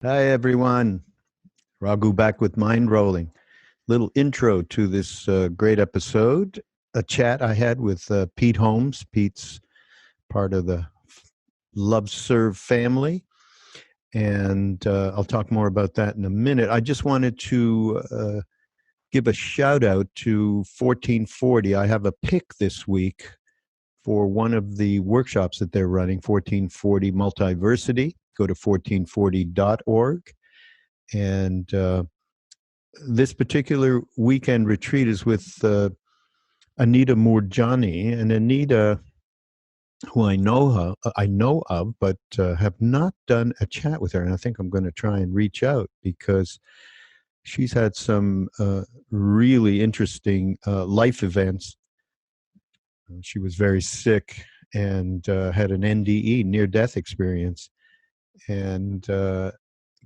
Hi, everyone. Raghu back with Mindrolling. Little intro to this great episode. A chat I had with Pete Holmes. Pete's part of the Love Serve family. And I'll talk more about that in a minute. I just wanted to give a shout out to 1440. I have a pick this week for one of the workshops that they're running, 1440 Multiversity. Go to 1440.org. And this particular weekend retreat is with Anita Moorjani, and Anita, who I know of, but have not done a chat with her. And I think I'm going to try and reach out because she's had some really interesting life events. She was very sick and had an NDE, near-death experience, and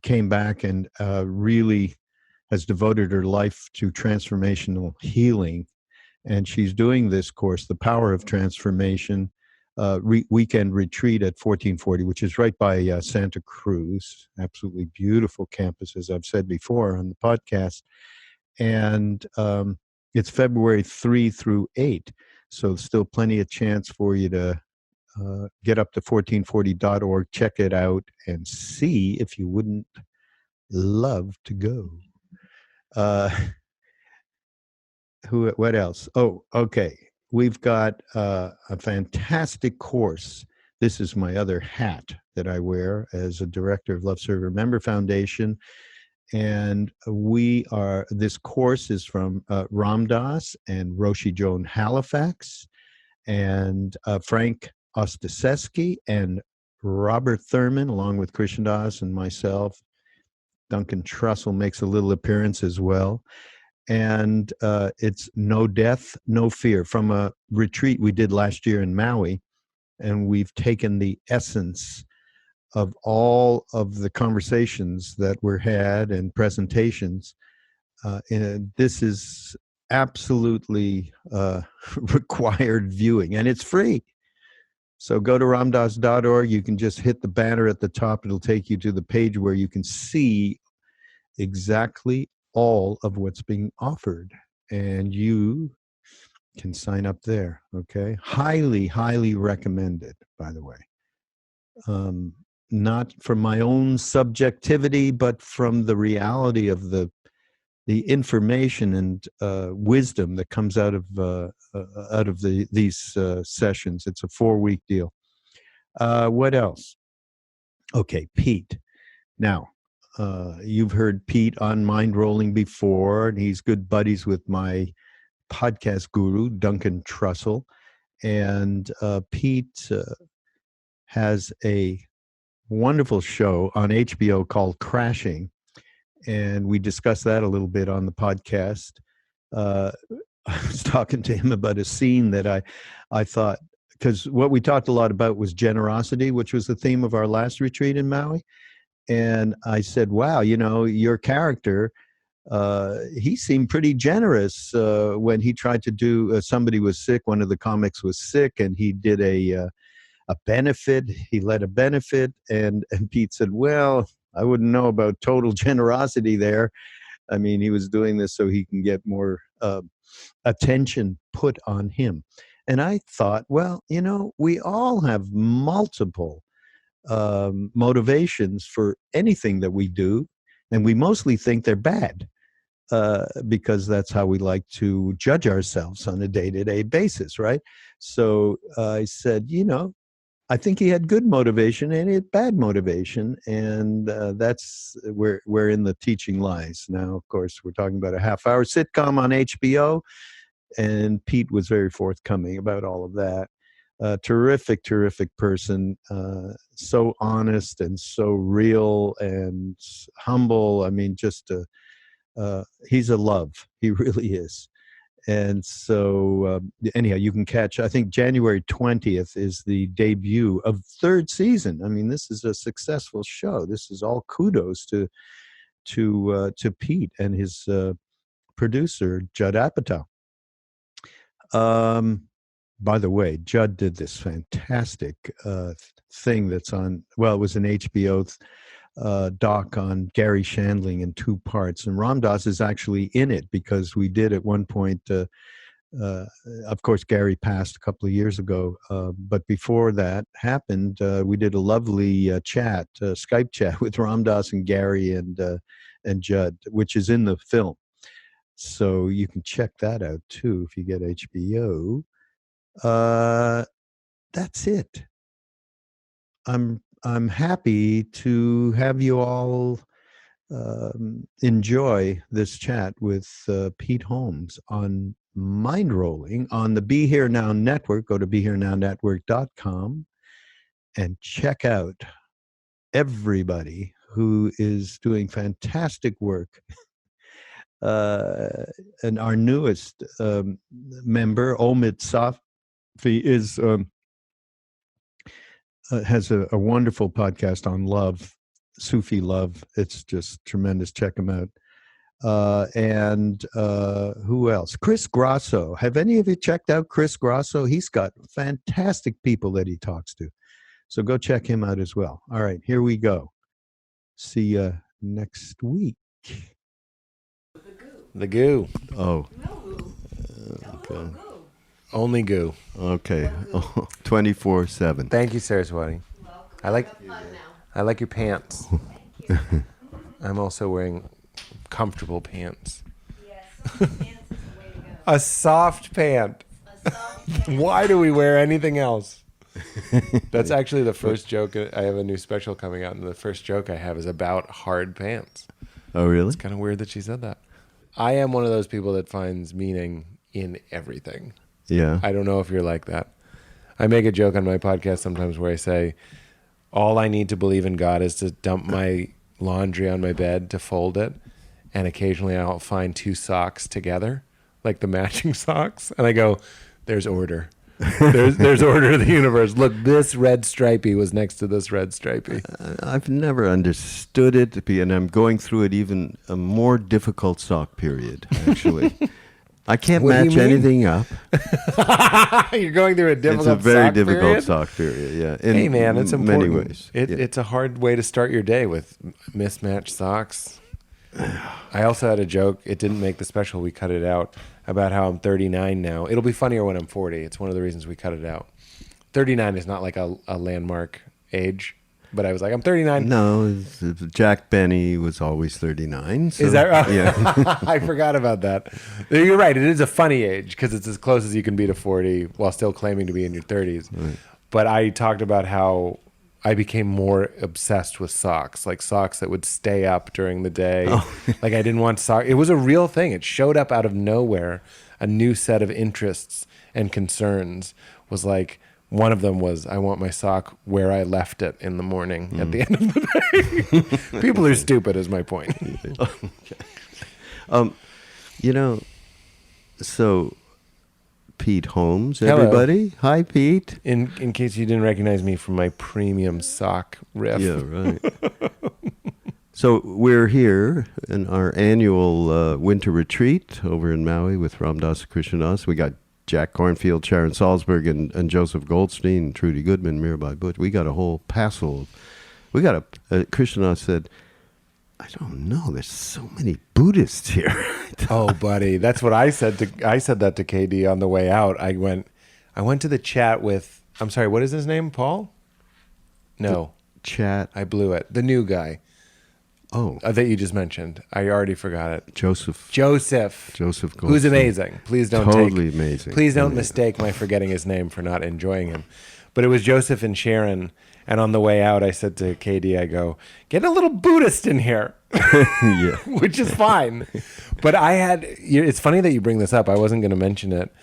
came back and really has devoted her life to transformational healing. And she's doing this course, The Power of Transformation, weekend retreat at 1440, which is right by Santa Cruz. Absolutely beautiful campus, as I've said before on the podcast. And it's February 3 through 8. So still plenty of chance for you to get up to 1440.org, check it out, and see if you wouldn't love to go. What else? Oh, okay. We've got a fantastic course. This is my other hat that I wear as a director of Love Server Member Foundation. And this course is from Ram Dass and Roshi Joan Halifax and Frank Ostaseski and Robert Thurman, along with Krishna Das and myself. Duncan Trussell makes a little appearance as well. And it's No Death, No Fear, from a retreat we did last year in Maui. And we've taken the essence of all of the conversations that were had and presentations. And this is absolutely required viewing, and it's free. So go to ramdas.org. You can just hit the banner at the top. It'll take you to the page where you can see exactly all of what's being offered, and you can sign up there. Okay, highly recommended, by the way. Not from my own subjectivity, but from the reality of the information and wisdom that comes out of these sessions. It's a 4-week deal. What else? Okay, Pete. Now, you've heard Pete on Mindrolling before, and he's good buddies with my podcast guru, Duncan Trussell. And Pete has a wonderful show on HBO called Crashing. And we discussed that a little bit on the podcast. I was talking to him about a scene that I thought, because what we talked a lot about was generosity, which was the theme of our last retreat in Maui. And I said, wow, your character, he seemed pretty generous when he tried to do, somebody was sick, one of the comics was sick, and he did a benefit. He led a benefit, and Pete said, well, I wouldn't know about total generosity there. I mean, he was doing this so he can get more attention put on him. And I thought, well, we all have multiple motivations for anything that we do, and we mostly think they're bad because that's how we like to judge ourselves on a day-to-day basis, right? So I said, I think he had good motivation and he had bad motivation, and that's wherein the teaching lies. Now, of course, we're talking about a half-hour sitcom on HBO, and Pete was very forthcoming about all of that. Terrific person, so honest and so real and humble. I mean, he's a love. He really is. And so anyhow, you can catch, I think January 20th is the debut of 3rd season. I mean, this is a successful show. This is all kudos to Pete and his producer, Judd Apatow. By the way, Judd did this fantastic thing that's on, well, it was an HBO doc on Gary Shandling in 2 parts, and Ram Dass is actually in it because we did at one point. Of course, Gary passed a couple of years ago, but before that happened, we did a lovely chat, Skype chat with Ram Dass and Gary and Judd, which is in the film. So you can check that out too if you get HBO. That's it. I'm happy to have you all enjoy this chat with Pete Holmes on Mindrolling on the Be Here Now Network. Go to BeHereNowNetwork.com and check out everybody who is doing fantastic work. And our newest member, Omid Safi, is has a wonderful podcast on love, Sufi love. It's just tremendous. Check him out. And who else? Chris Grasso. Have any of you checked out Chris Grasso? He's got fantastic people that he talks to. So go check him out as well. All right, here we go. See you next week. The goo. Oh. No goo. Okay. Goo. Only goo. Okay. 24/7. Thank you, Saraswati. Welcome. I like Have fun now. I like your pants. Thank you. I'm also wearing comfortable pants. Yes, pants is the way to go. A soft pant. A soft pant. Why do we wear anything else? That's actually the first joke. I have a new special coming out, and the first joke I have is about hard pants. Oh, really? It's kind of weird that she said that. I am one of those people that finds meaning in everything. Yeah. I don't know if you're like that. I make a joke on my podcast sometimes where I say, all I need to believe in God is to dump my laundry on my bed to fold it. And occasionally I'll find 2 socks together, like the matching socks. And I go, there's order. There's order in the universe. Look, this red stripey was next to this red stripey. I've never understood it, and I'm going through it even a more difficult sock period, actually. I can't What do you match mean? anything up. You're going through a difficult It's a very sock difficult period? sock period, yeah. In Hey, man, it's important. many ways. Yeah. It's a hard way to start your day with mismatched socks. I also had a joke. It didn't make the special. We cut it out about how I'm 39 now. It'll be funnier when I'm 40. It's one of the reasons we cut it out. 39 is not like a landmark age, but I was like, I'm 39. No, Jack Benny was always 39. So, Is that right? Yeah. I forgot about that. You're right. It is a funny age because it's as close as you can be to 40 while still claiming to be in your 30s. Right. But I talked about how I became more obsessed with socks, like socks that would stay up during the day. Oh. Like I didn't want socks. It was a real thing. It showed up out of nowhere. A new set of interests and concerns was like, one of them was I want my sock where I left it in the morning at the end of the day. People are stupid is my point. Okay. So Pete Holmes, Hello. everybody. Hi, Pete. In case you didn't recognize me from my premium sock riff. Yeah, right. So we're here in our annual winter retreat over in Maui with Ram Dass Krishnadas. We got Jack Cornfield, Sharon Salzberg, and Joseph Goldstein, Trudy Goodman, Mirabai Butch. We got a whole passel. We got Krishnadas said, I don't know, there's so many Buddhists here. Oh, buddy, that's what I said. I said that to KD on the way out. I went to the chat with, I'm sorry, what is his name? Paul? No, Chat. I blew it. The new guy Oh, that you just mentioned. I already forgot it. Joseph Who's Goldstein. amazing. Please don't Totally amazing. Please don't Amazing. mistake my forgetting his name for not enjoying him. But it was Joseph and Sharon. And on the way out, I said to KD, I go, get a little Buddhist in here. Yeah. Which is fine. But it's funny that you bring this up. I wasn't going to mention it.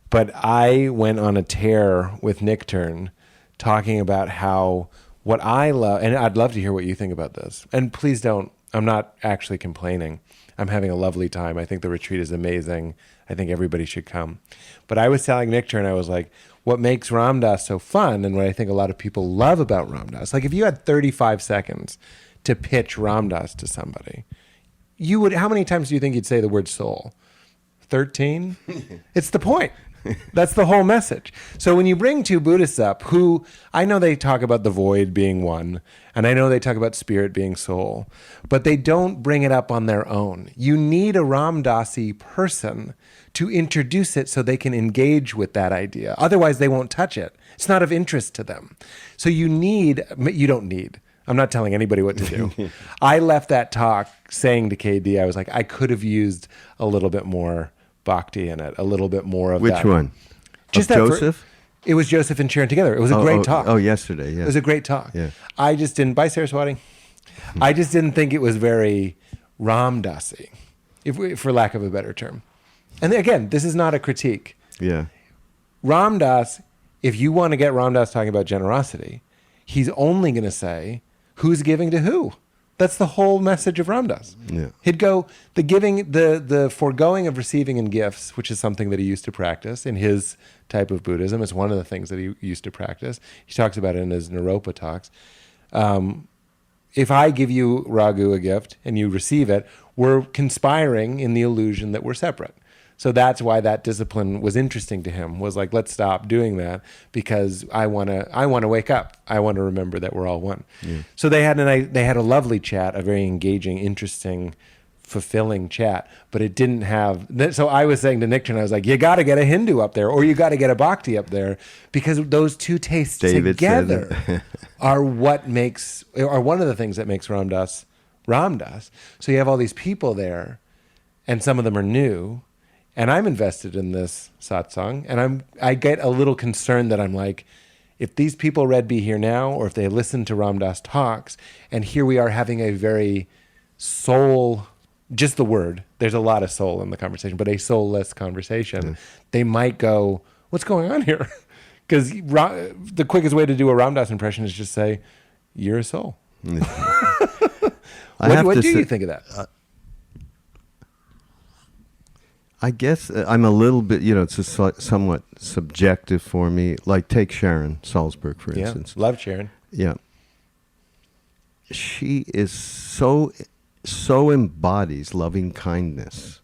But I went on a tear with Nick Turn talking about how what I love, and I'd love to hear what you think about this. And please don't, I'm not actually complaining. I'm having a lovely time. I think the retreat is amazing. I think everybody should come. But I was telling Nick Turn, I was like, what makes Ram Dass so fun and what I think a lot of people love about Ram Dass, like if you had 35 seconds to pitch Ram Dass to somebody, how many times do you think you'd say the word soul? 13? It's the point. That's the whole message. So when you bring two Buddhists up, who I know they talk about the void being one, and I know they talk about spirit being soul, but they don't bring it up on their own. You need a Ram Dasi person to introduce it so they can engage with that idea. Otherwise, they won't touch it. It's not of interest to them. So you don't need. I'm not telling anybody what to do. I left that talk saying to KD, I was like, I could have used a little bit more bhakti in it, a little bit more of Which that. one? Just Of that Joseph? It was Joseph and Sharon together. It was a great talk. Oh, yesterday, yeah. It was a great talk. Yeah. I just didn't, by Saraswati, I just didn't think it was very Ram Dasi, for lack of a better term. And again, this is not a critique. Yeah. Ram Dass, if you want to get Ram Dass talking about generosity, he's only going to say, who's giving to who? That's the whole message of Ram Dass. Yeah. He'd go, the giving, the foregoing of receiving in gifts, which is something that he used to practice in his type of Buddhism. It's one of the things that he used to practice. He talks about it in his Naropa talks. If I give you, Raghu, a gift and you receive it, we're conspiring in the illusion that we're separate. So that's why that discipline was interesting to him, was like, let's stop doing that because I want to wake up. I want to remember that we're all one. Yeah. So they had a lovely chat, a very engaging, interesting, fulfilling chat, but it didn't have, so I was saying to Nick, I was like, you got to get a Hindu up there or you got to get a Bhakti up there because those two tastes together are one of the things that makes Ram Dass Ram Dass. So you have all these people there and some of them are new. And I'm invested in this satsang, and I get a little concerned that I'm like, if these people read Be Here Now, or if they listen to Ram Dass talks, and here we are having a very soul, just the word, there's a lot of soul in the conversation, but a soulless conversation, they might go, what's going on here? Because the quickest way to do a Ram Dass impression is just say, you're a soul. What do you think of that? I guess I'm a little bit, it's somewhat subjective for me. Like take Sharon Salzberg, for instance. Love Sharon. Yeah. She is so embodies loving kindness,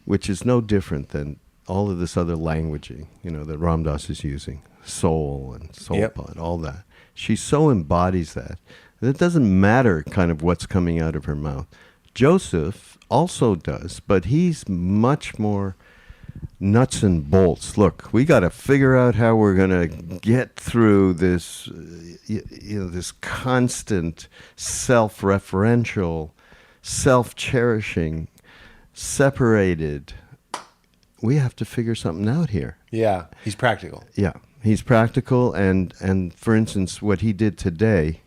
which is no different than all of this other languaging, that Ram Dass is using. Soul and soulpa and all that. She so embodies that. And it doesn't matter kind of what's coming out of her mouth. Joseph also does, but he's much more nuts and bolts. Look, we got to figure out how we're going to get through this, this constant self-referential, self-cherishing, separated. We have to figure something out here. Yeah, he's practical. Yeah, he's practical, and for instance, what he did today,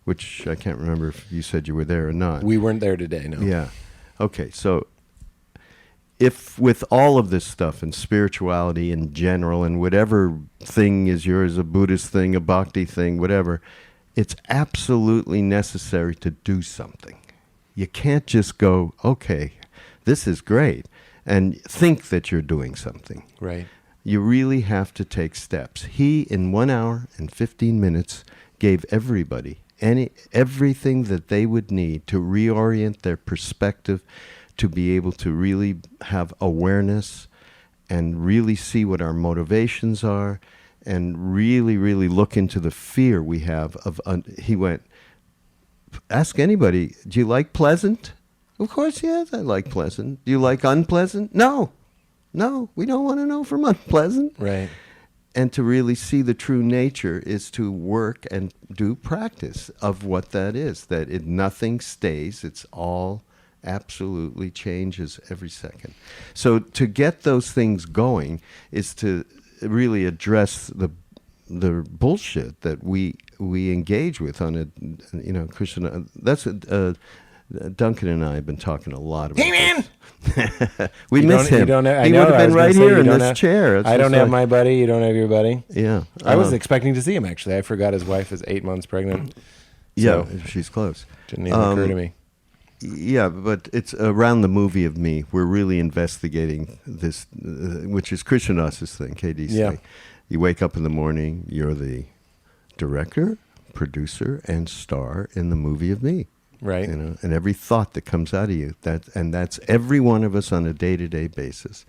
which I can't remember if you said you were there or not. We weren't there today, no. Yeah. Okay, so if with all of this stuff and spirituality in general and whatever thing is yours, a Buddhist thing, a Bhakti thing, whatever, it's absolutely necessary to do something. You can't just go, okay, this is great, and think that you're doing something. Right. You really have to take steps. He, in 1 hour and 15 minutes, gave everybody everything that they would need to reorient their perspective, to be able to really have awareness and really see what our motivations are and really, really look into the fear we have of, he went, ask anybody, do you like pleasant? Of course, yes, I like pleasant. Do you like unpleasant? No, we don't want to know from unpleasant. Right. And to really see the true nature is to work and do practice of what that is, that nothing stays, it's all absolutely changes every second. So to get those things going is to really address the bullshit that we engage with on a, Christian, that's Duncan and I have been talking a lot about. Hey man, we miss him. He would have been right here in this chair. I don't have my buddy. You don't have your buddy. Yeah, I was expecting to see him actually. I forgot his wife is 8 months pregnant. Yeah, she's close. Didn't even occur to me. Yeah, but it's around the movie of me. We're really investigating this, which is Krishnadasa's thing, KD's thing. You wake up in the morning. You're the director, producer, and star in the movie of me. Right. And every thought that comes out of you. That's every one of us on a day-to-day basis.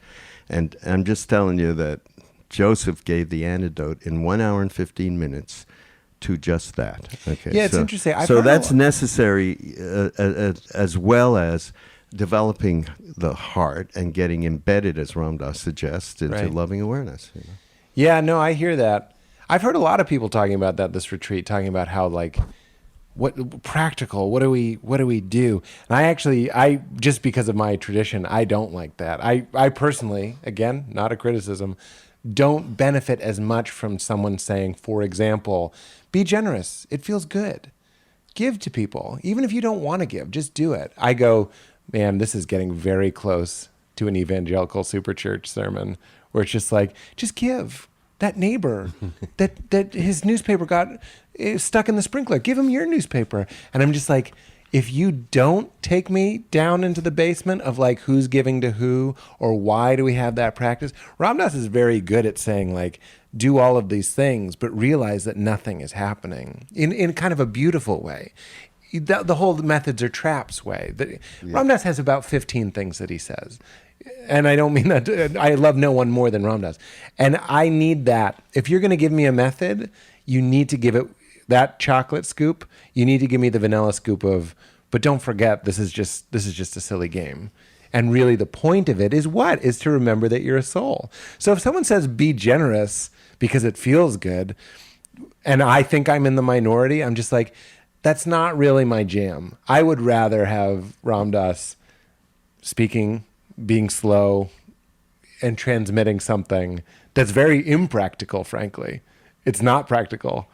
And I'm just telling you that Joseph gave the antidote in 1 hour and 15 minutes to just that. Okay. Yeah, it's interesting. So that's necessary as well as developing the heart and getting embedded, as Ram Dass suggests, into loving awareness. Yeah, no, I hear that. I've heard a lot of people talking about that this retreat, talking about how what practical, what do we do? And I just because of my tradition, I don't like that. I personally, again, not a criticism, don't benefit as much from someone saying, for example, be generous. It feels good. Give to people. Even if you don't want to give, just do it. I go, man, this is getting very close to an evangelical super church sermon where it's just like, just give. That neighbor that his newspaper got stuck in the sprinkler, give him your newspaper. And I'm just like, if you don't take me down into the basement of like who's giving to who or why do we have that practice, Ram Dass is very good at saying like, do all of these things, but realize that nothing is happening in kind of a beautiful way. The whole methods are traps way. Ram Dass has about 15 things that he says. And I don't mean that, I love no one more than Ram Dass. And I need that. If you're going to give me a method, you need to give it that chocolate scoop. You need to give me the vanilla scoop but don't forget, this is just a silly game. And really the point of it is what? Is to remember that you're a soul. So if someone says be generous because it feels good, and I think I'm in the minority, I'm just like, that's not really my jam. I would rather have Ram Dass speaking, being slow, and transmitting something that's very impractical, frankly. It's not practical.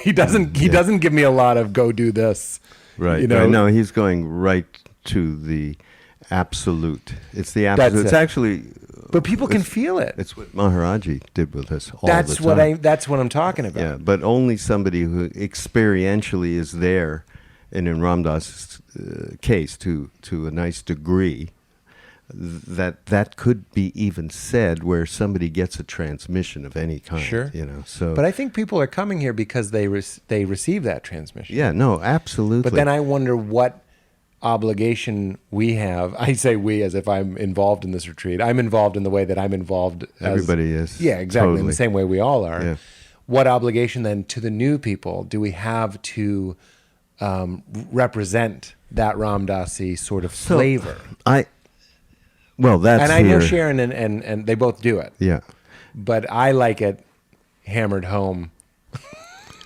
He doesn't give me a lot of go do this. Right. You know? No, he's going right to the absolute. It's the absolute. It's actually. But people can feel it. It's what Maharaji did with us all the time. That's what I'm talking about. Yeah, but only somebody who experientially is there, and in Ram Dass' case, to a nice degree, that could be even said where somebody gets a transmission of any kind. Sure. So. But I think people are coming here because they receive that transmission. Yeah. No. Absolutely. But then I wonder what obligation we have. I say we as if I'm involved in this retreat. I'm involved in the way that I'm involved. Everybody is. Yeah, exactly. Totally. In the same way we all are. Yeah. What obligation then to the new people do we have to represent that Ram Dass-y sort of flavor? That's and I know Sharon and they both do it. Yeah. But I like it hammered home.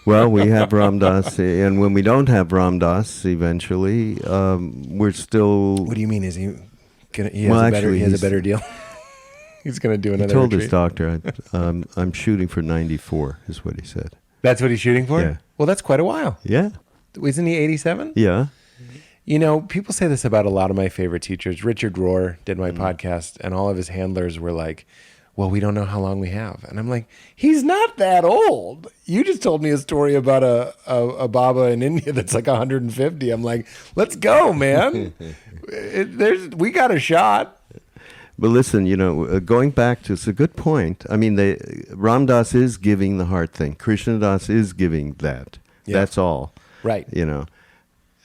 Well, we have Ram Dass, and when we don't have Ram Dass, eventually, we're still. What do you mean? Is he gonna? He has a better deal. He's going to do another. He told retreat. his doctor, "I'm shooting for 94," is what he said. That's what he's shooting for. Yeah. Well, that's quite a while. Yeah. Isn't he 87? Yeah. People say this about a lot of my favorite teachers. Richard Rohr did my podcast, and all of his handlers were like, well, we don't know how long we have. And I'm like, he's not that old. You just told me a story about a Baba in India that's like 150. I'm like, let's go, man. We got a shot. But listen, going back to, it's a good point. I mean, Ram Dass is giving the heart thing. Krishna Das is giving that. Yeah. That's all. Right.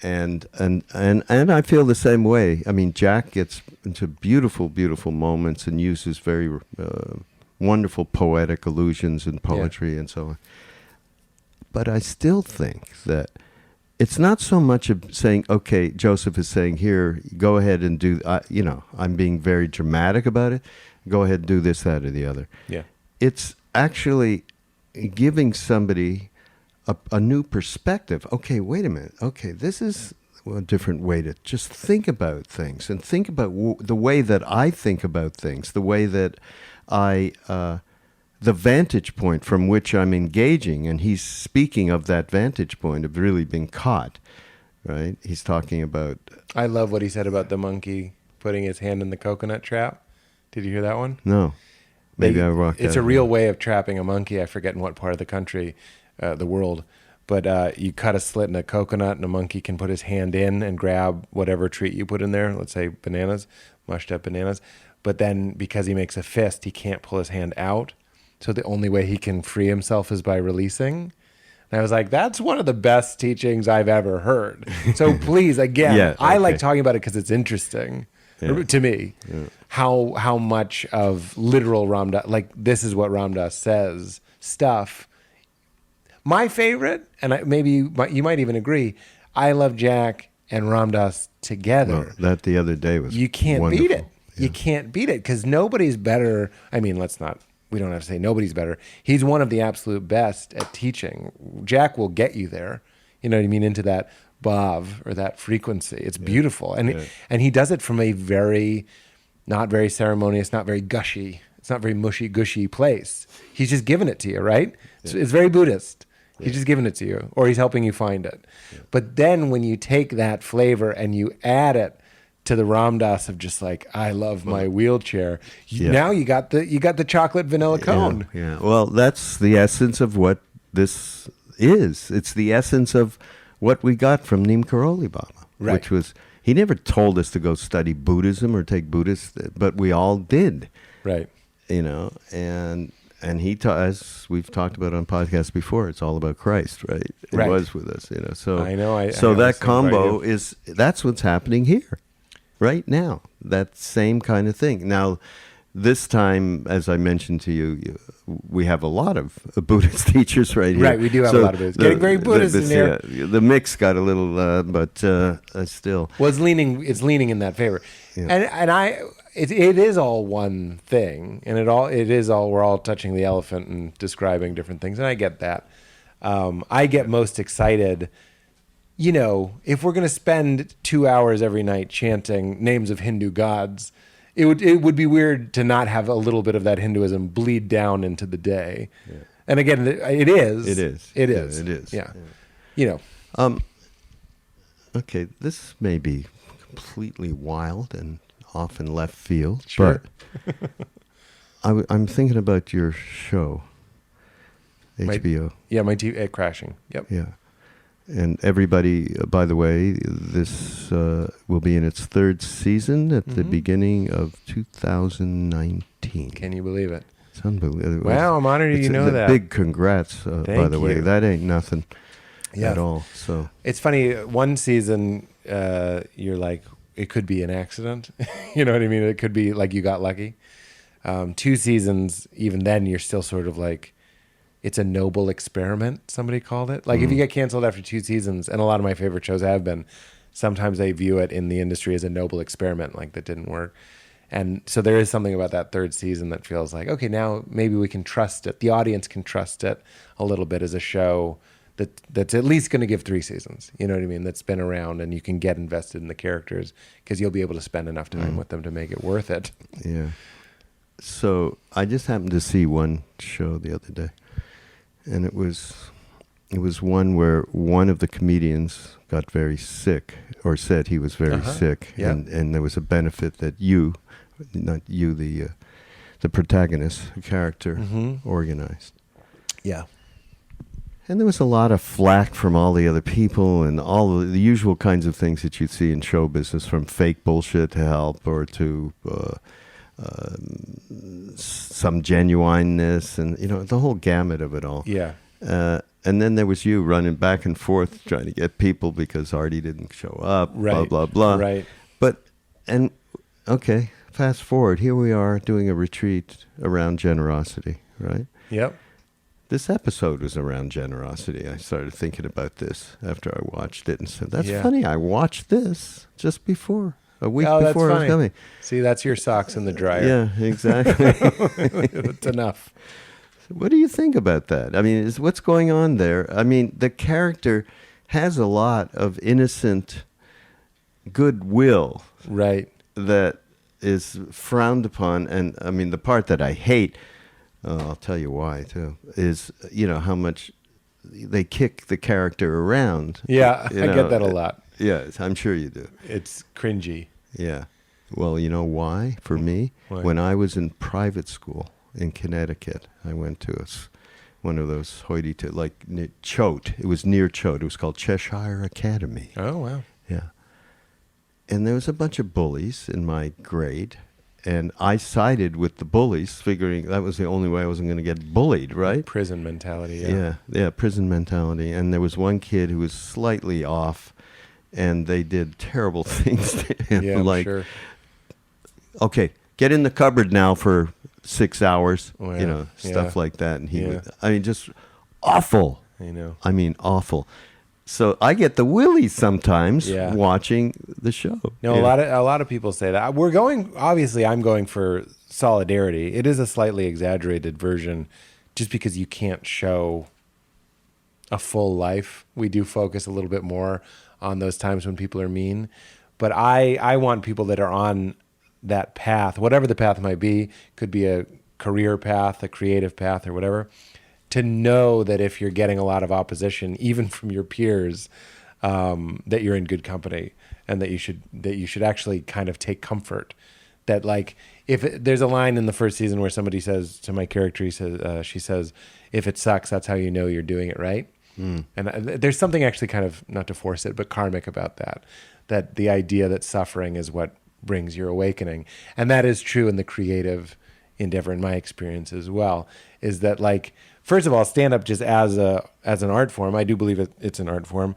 And I feel the same way. I mean, Jack gets into beautiful, beautiful moments and uses very wonderful poetic allusions and poetry and so on. But I still think that it's not so much of saying, okay, Joseph is saying here, go ahead and do, I'm being very dramatic about it. Go ahead and do this, that, or the other. Yeah. It's actually giving somebody a new perspective. Okay, wait a minute. Okay, this is a different way to just think about things and think about the way that I think about things, the way that the vantage point from which I'm engaging. And he's speaking of that vantage point of really being caught, right? He's talking about... I love what he said about the monkey putting his hand in the coconut trap. Did you hear that one? No. Maybe I rocked It's a real way of trapping a monkey. I forget in what part of the country... the world, but you cut a slit in a coconut and a monkey can put his hand in and grab whatever treat you put in there, let's say bananas, mushed up bananas, but then because he makes a fist, he can't pull his hand out, so the only way he can free himself is by releasing. And I was like, that's one of the best teachings I've ever heard. So please, again, Yeah, I like okay. talking about it because it's interesting to me. How much of literal Ram Dass, like this is what Ram Dass says stuff. My favorite, and maybe you might even agree, I love Jack and Ram Dass together. Well, that the other day was You can't wonderful. beat it. You can't beat it because nobody's better. I mean, we don't have to say nobody's better. He's one of the absolute best at teaching. Jack will get you there, you know what I mean, into that bhav or that frequency. It's beautiful. And he does it from a not very ceremonious, not very gushy, it's not very mushy gushy place. He's just giving it to you, right? It's very Buddhist. He's just giving it to you, or he's helping you find it. But then when you take that flavor and you add it to the Ram Dass of just like, I love my wheelchair. Now you got the chocolate vanilla cone. Yeah. Well, that's the essence of what this is. It's the essence of what we got from Neem Karoli Baba, Right. which was, he never told us to go study Buddhism or take Buddhist, but we all did, Right. you know, and he as we've talked about on podcasts before, it's all about Christ, right? It Right. was with us, you know. So I know. I so know the that same combo idea. that's what's happening here, right now. That same kind of thing. Now, this time, as I mentioned to you, we have a lot of Buddhist teachers right here. Right, we do have a lot of Buddhists. Getting very Buddhist in here. The mix got a little, but still. Well, it's leaning in that favor. Yeah. It is all one thing, and we're all touching the elephant and describing different things, and I get that. I get most excited, you know, if we're going to spend 2 hours every night chanting names of Hindu gods, it would be weird to not have a little bit of that Hinduism bleed down into the day. Yeah. And again, it is. It is. It Yeah, is. it is. Yeah. Yeah. You know. Okay, this may be completely wild and off in left field, Sure. but I'm thinking about your show, HBO. My TV crashing. Yep. Yeah. And everybody, by the way, this will be in its third season at the beginning of 2019. Can you believe it? It's unbelievable. Wow, I'm honored you know that. Big congrats, by Thank the way. you. That ain't nothing Yeah. at all. So It's funny. One season, you're like, it could be an accident. You know what I mean? It could be like you got lucky. 2 seasons, even then, you're still sort of like, it's a noble experiment, somebody called it. Like if you get canceled after 2 seasons, and a lot of my favorite shows have been, sometimes they view it in the industry as a noble experiment, like that didn't work. And so there is something about that 3rd season that feels like, okay, now maybe we can trust it. The audience can trust it a little bit as a show that's at least going to give 3 seasons. You know what I mean? That's been around, and you can get invested in the characters because you'll be able to spend enough time with them to make it worth it. yeah. So I just happened to see one show the other day, and it was one where one of the comedians got very sick, or said he was very sick, Yeah. and there was a benefit that not you, the protagonist, the character, organized. Yeah. And there was a lot of flack from all the other people and all the usual kinds of things that you'd see in show business, from fake bullshit to help, or to some genuineness, and you know, the whole gamut of it all. Yeah. And then there was you running back and forth trying to get people because Artie didn't show up, Right. blah, blah, blah. Right. Okay, fast forward. Here we are doing a retreat around generosity, right? Yep. This episode was around generosity. I started thinking about this after I watched it and said, that's Yeah. funny. I watched this just before, a week Oh, that's before I was funny. coming. See, that's your socks in the dryer. Yeah, exactly. That's enough. What do you think about that? I mean, what's going on there? I mean, the character has a lot of innocent goodwill Right. that is frowned upon. And I mean, the part that I hate, I'll tell you why too, is, you know, how much they kick the character around. Yeah, You I know, get that a lot. Yes, I'm sure you do. It's cringy. Yeah. Well, you know why? For me, Why? when I was in private school in Connecticut, I went to one of those hoity-toity, like Choate. It was near Choate. It was called Cheshire Academy. Oh, wow. Yeah. And there was a bunch of bullies in my grade, and I sided with the bullies, figuring that was the only way I wasn't going to get bullied, right? Prison mentality. Yeah, prison mentality. And there was one kid who was slightly off, and they did terrible things to him. Yeah, like, sure. Okay, get in the cupboard now for 6 hours, Oh, you know, stuff yeah. like that. And he Yeah. would, I mean, just awful. I know. I mean, awful. So I get the willies sometimes Yeah. watching the show. No, Yeah. a lot of people say that. Obviously I'm going for solidarity. It is a slightly exaggerated version just because you can't show a full life. We do focus a little bit more on those times when people are mean. But I want people that are on that path, whatever the path might be, could be a career path, a creative path, or whatever, to know that if you're getting a lot of opposition, even from your peers, that you're in good company, and that you should actually kind of take comfort. That, like, there's a line in the first season where somebody says to my character, she says, "If it sucks, that's how you know you're doing it right." And there's something actually kind of, not to force it, but karmic about that. That the idea that suffering is what brings your awakening, and that is true in the creative endeavor, in my experience as well. Is that, like, first of all, stand-up just as an art form, I do believe it's an art form.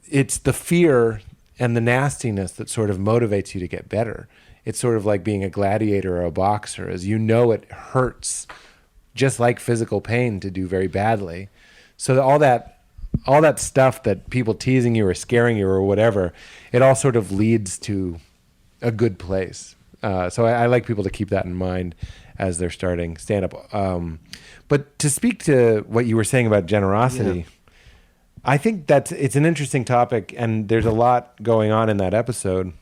It's the fear and the nastiness that sort of motivates you to get better. It's sort of like being a gladiator or a boxer, as you know it hurts, just like physical pain, to do very badly. So all that stuff that people teasing you or scaring you or whatever, it all sort of leads to a good place. So I like people to keep that in mind as they're starting stand-up. But to speak to what you were saying about generosity, I think it's an interesting topic, and there's a lot going on in that episode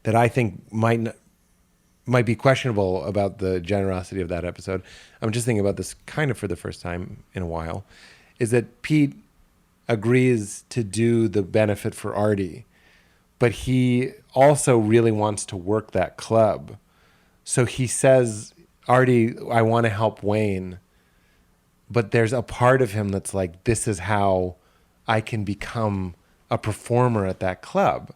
that I think might be questionable about the generosity of that episode. I'm just thinking about this kind of for the first time in a while, is that Pete agrees to do the benefit for Artie, but he also really wants to work that club. So he says, "Artie, I want to help Wayne." But there's a part of him that's like, this is how I can become a performer at that club.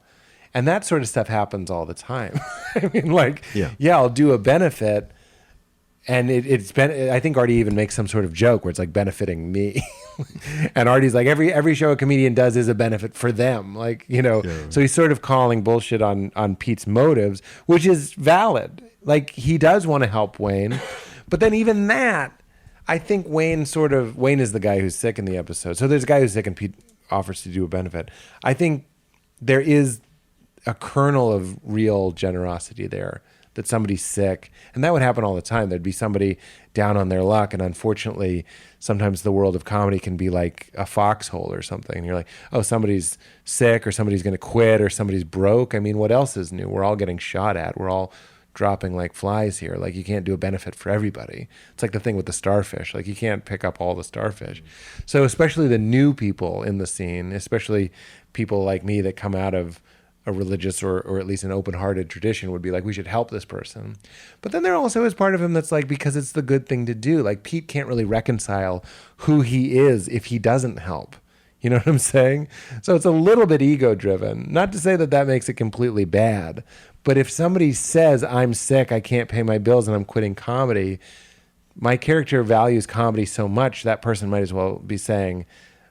And that sort of stuff happens all the time. I mean, like, yeah, I'll do a benefit. And I think Artie even makes some sort of joke where it's like benefiting me. And Artie's like, every show a comedian does is a benefit for them. Like, you know, so he's sort of calling bullshit on Pete's motives, which is valid. Like, he does want to help Wayne. But then even that, I think Wayne is the guy who's sick in the episode. So there's a guy who's sick and Pete offers to do a benefit. I think there is a kernel of real generosity there, that somebody's sick. And that would happen all the time. There'd be somebody down on their luck. And unfortunately, sometimes the world of comedy can be like a foxhole or something. And you're like, oh, somebody's sick, or somebody's going to quit, or somebody's broke. I mean, what else is new? We're all getting shot at. We're all dropping like flies here. Like, you can't do a benefit for everybody. It's like the thing with the starfish. Like, you can't pick up all the starfish. So especially the new people in the scene, especially people like me that come out of a religious or at least an open-hearted tradition, would be like, we should help this person. But then there also is part of him that's like, because it's the good thing to do. Like, Pete can't really reconcile who he is if he doesn't help. You know what I'm saying? So it's a little bit ego-driven. Not to say that makes it completely bad, but if somebody says, I'm sick, I can't pay my bills, and I'm quitting comedy, my character values comedy so much, that person might as well be saying,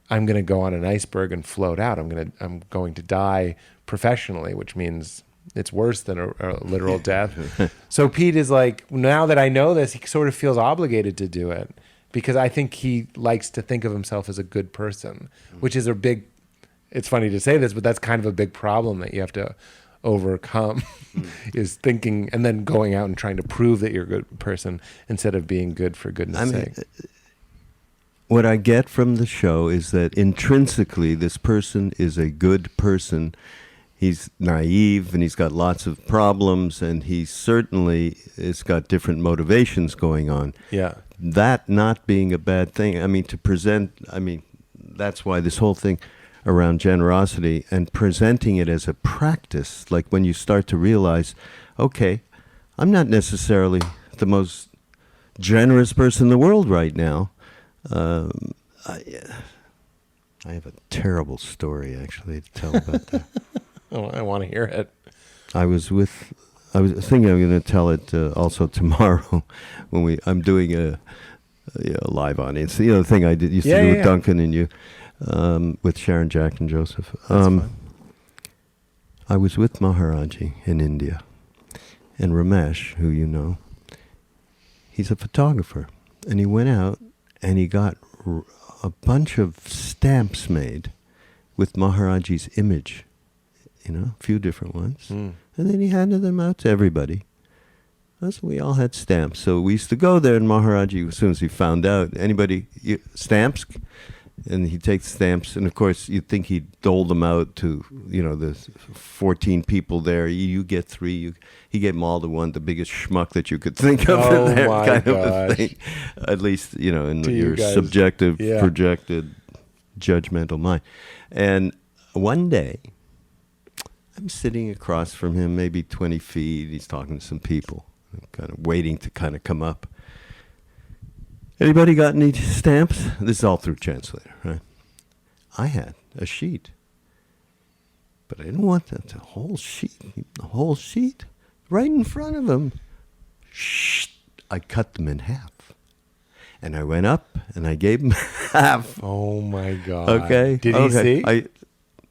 I'm going to go on an iceberg and float out. I'm going to die professionally, which means it's worse than a literal death. So Pete is like, now that I know this, he sort of feels obligated to do it, because I think he likes to think of himself as a good person, which is it's funny to say this, but that's kind of a big problem that you have to overcome, is thinking and then going out and trying to prove that you're a good person instead of being good for goodness sake. What I get from the show is that intrinsically this person is a good person. He's naive and he's got lots of problems, and he certainly has got different motivations going on. Yeah. That not being a bad thing. I mean, that's why this whole thing around generosity and presenting it as a practice, like when you start to realize, okay, I'm not necessarily the most generous person in the world right now. I have a terrible story, actually, to tell about that. Oh, I want to hear it. I was with I was thinking I'm going to tell it also tomorrow when I'm doing a live audience. The thing I used to do with Duncan and you, with Sharon, Jack, and Joseph. I was with Maharaji in India, and Ramesh, who you know, he's a photographer, and he went out and he got a bunch of stamps made with Maharaji's image, a few different ones, and then he handed them out to everybody. We all had stamps, so we used to go there, and Maharaji, as soon as he found out, stamps, and he'd take the stamps, and of course you'd think he'd dole them out to, the 14 people there. You get 3. He gave them all to one, the biggest schmuck that you could think of. Oh in there, my kind gosh. of a thing. At least, in To your you guys. subjective, Yeah. projected, judgmental mind. And one day, I'm sitting across from him, maybe 20 feet. He's talking to some people, kind of waiting to kind of come up. Anybody got any stamps? This is all through translator, right? I had a sheet, but I didn't want the whole sheet. The whole sheet, right in front of him. Shh! I cut them in half, and I went up and I gave him half. Oh my God. Okay. Did he see?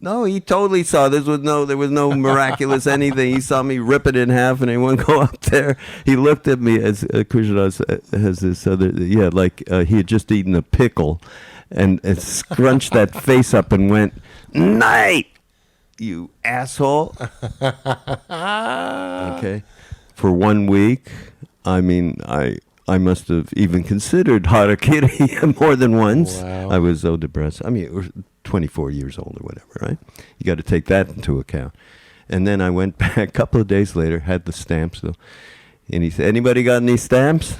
No, he totally saw. There was no miraculous anything. He saw me rip it in half, and he wouldn't go up there. He looked at me as Krishna has this other, like he had just eaten a pickle, and scrunched that face up and went, "Night, you asshole." Okay, for 1 week, I mean, I must have even considered harakiri more than once. Wow. I was so depressed. I mean, it was 24 years old or whatever, right? You got to take that into account. And then I went back a couple of days later, had the stamps, though, and he said, "Anybody got any stamps?"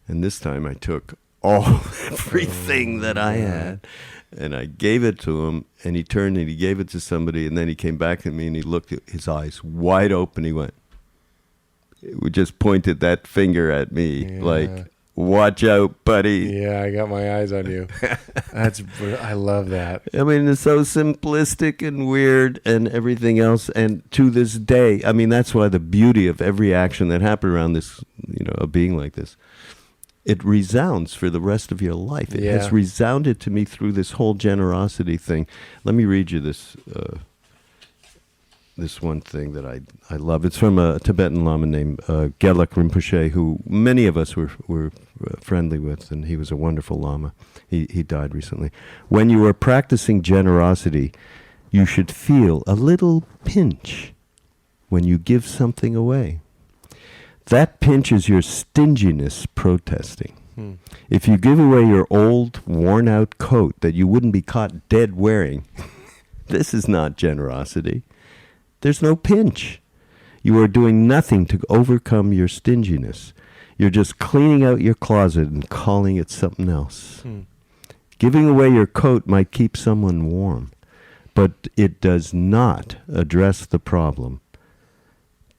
And this time I took everything that I had, and I gave it to him, and he turned and he gave it to somebody, and then he came back at me and he looked at his eyes wide open. He went, we just pointed that finger at me like, "Watch out, buddy." Yeah, I got my eyes on you. I love that. I mean, it's so simplistic and weird and everything else. And to this day, I mean, that's why the beauty of every action that happened around this, a being like this, it resounds for the rest of your life. It has resounded to me through this whole generosity thing. Let me read you this one thing that I love. It's from a Tibetan Lama named Gelek Rinpoche, who many of us were friendly with, and he was a wonderful Lama. He died recently. "When you are practicing generosity, you should feel a little pinch when you give something away. That pinch is your stinginess protesting. If you give away your old, worn-out coat that you wouldn't be caught dead wearing, this is not generosity. There's no pinch. You are doing nothing to overcome your stinginess. You're just cleaning out your closet and calling it something else. Giving away your coat might keep someone warm, but it does not address the problem.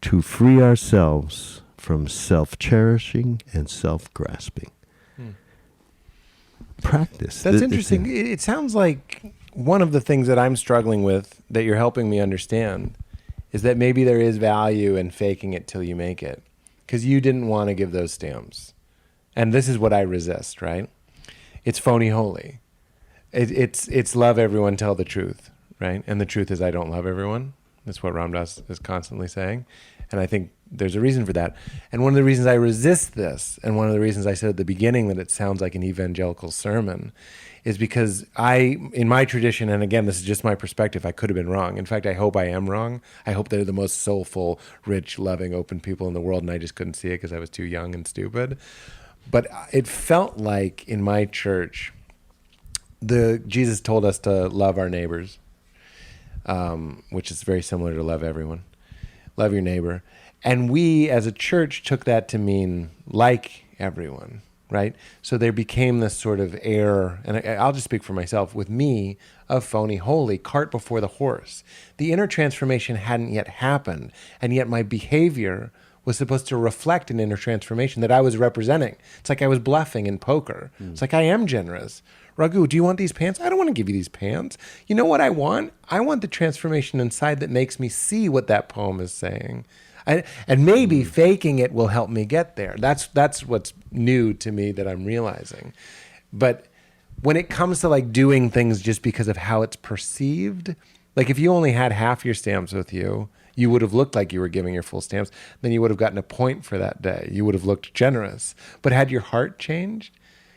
To free ourselves from self-cherishing and self-grasping." Practice. That's interesting. It sounds like one of the things that I'm struggling with that you're helping me understand is that maybe there is value in faking it till you make it, because you didn't want to give those stamps. And this is what I resist, right? It's phony holy. It's love everyone, tell the truth, right? And the truth is I don't love everyone. That's what Ram Dass is constantly saying. And I think there's a reason for that. And one of the reasons I resist this, and one of the reasons I said at the beginning that it sounds like an evangelical sermon, is because in my tradition, and again, this is just my perspective, I could have been wrong. In fact, I hope I am wrong. I hope they're the most soulful, rich, loving, open people in the world, and I just couldn't see it because I was too young and stupid. But it felt like in my church, Jesus told us to love our neighbors, which is very similar to love everyone. Love your neighbor. And we, as a church, took that to mean like everyone, right? So there became this sort of air, and I'll just speak for myself, with me, of phony holy, cart before the horse. The inner transformation hadn't yet happened, and yet my behavior was supposed to reflect an inner transformation that I was representing. It's like I was bluffing in poker. It's like I am generous. Raghu, do you want these pants? I don't want to give you these pants. You know what I want? I want the transformation inside that makes me see what that poem is saying. And maybe faking it will help me get there. That's what's new to me that I'm realizing. But when it comes to like doing things just because of how it's perceived, like if you only had half your stamps with you, you would have looked like you were giving your full stamps. Then you would have gotten a point for that day. You would have looked generous. But had your heart changed?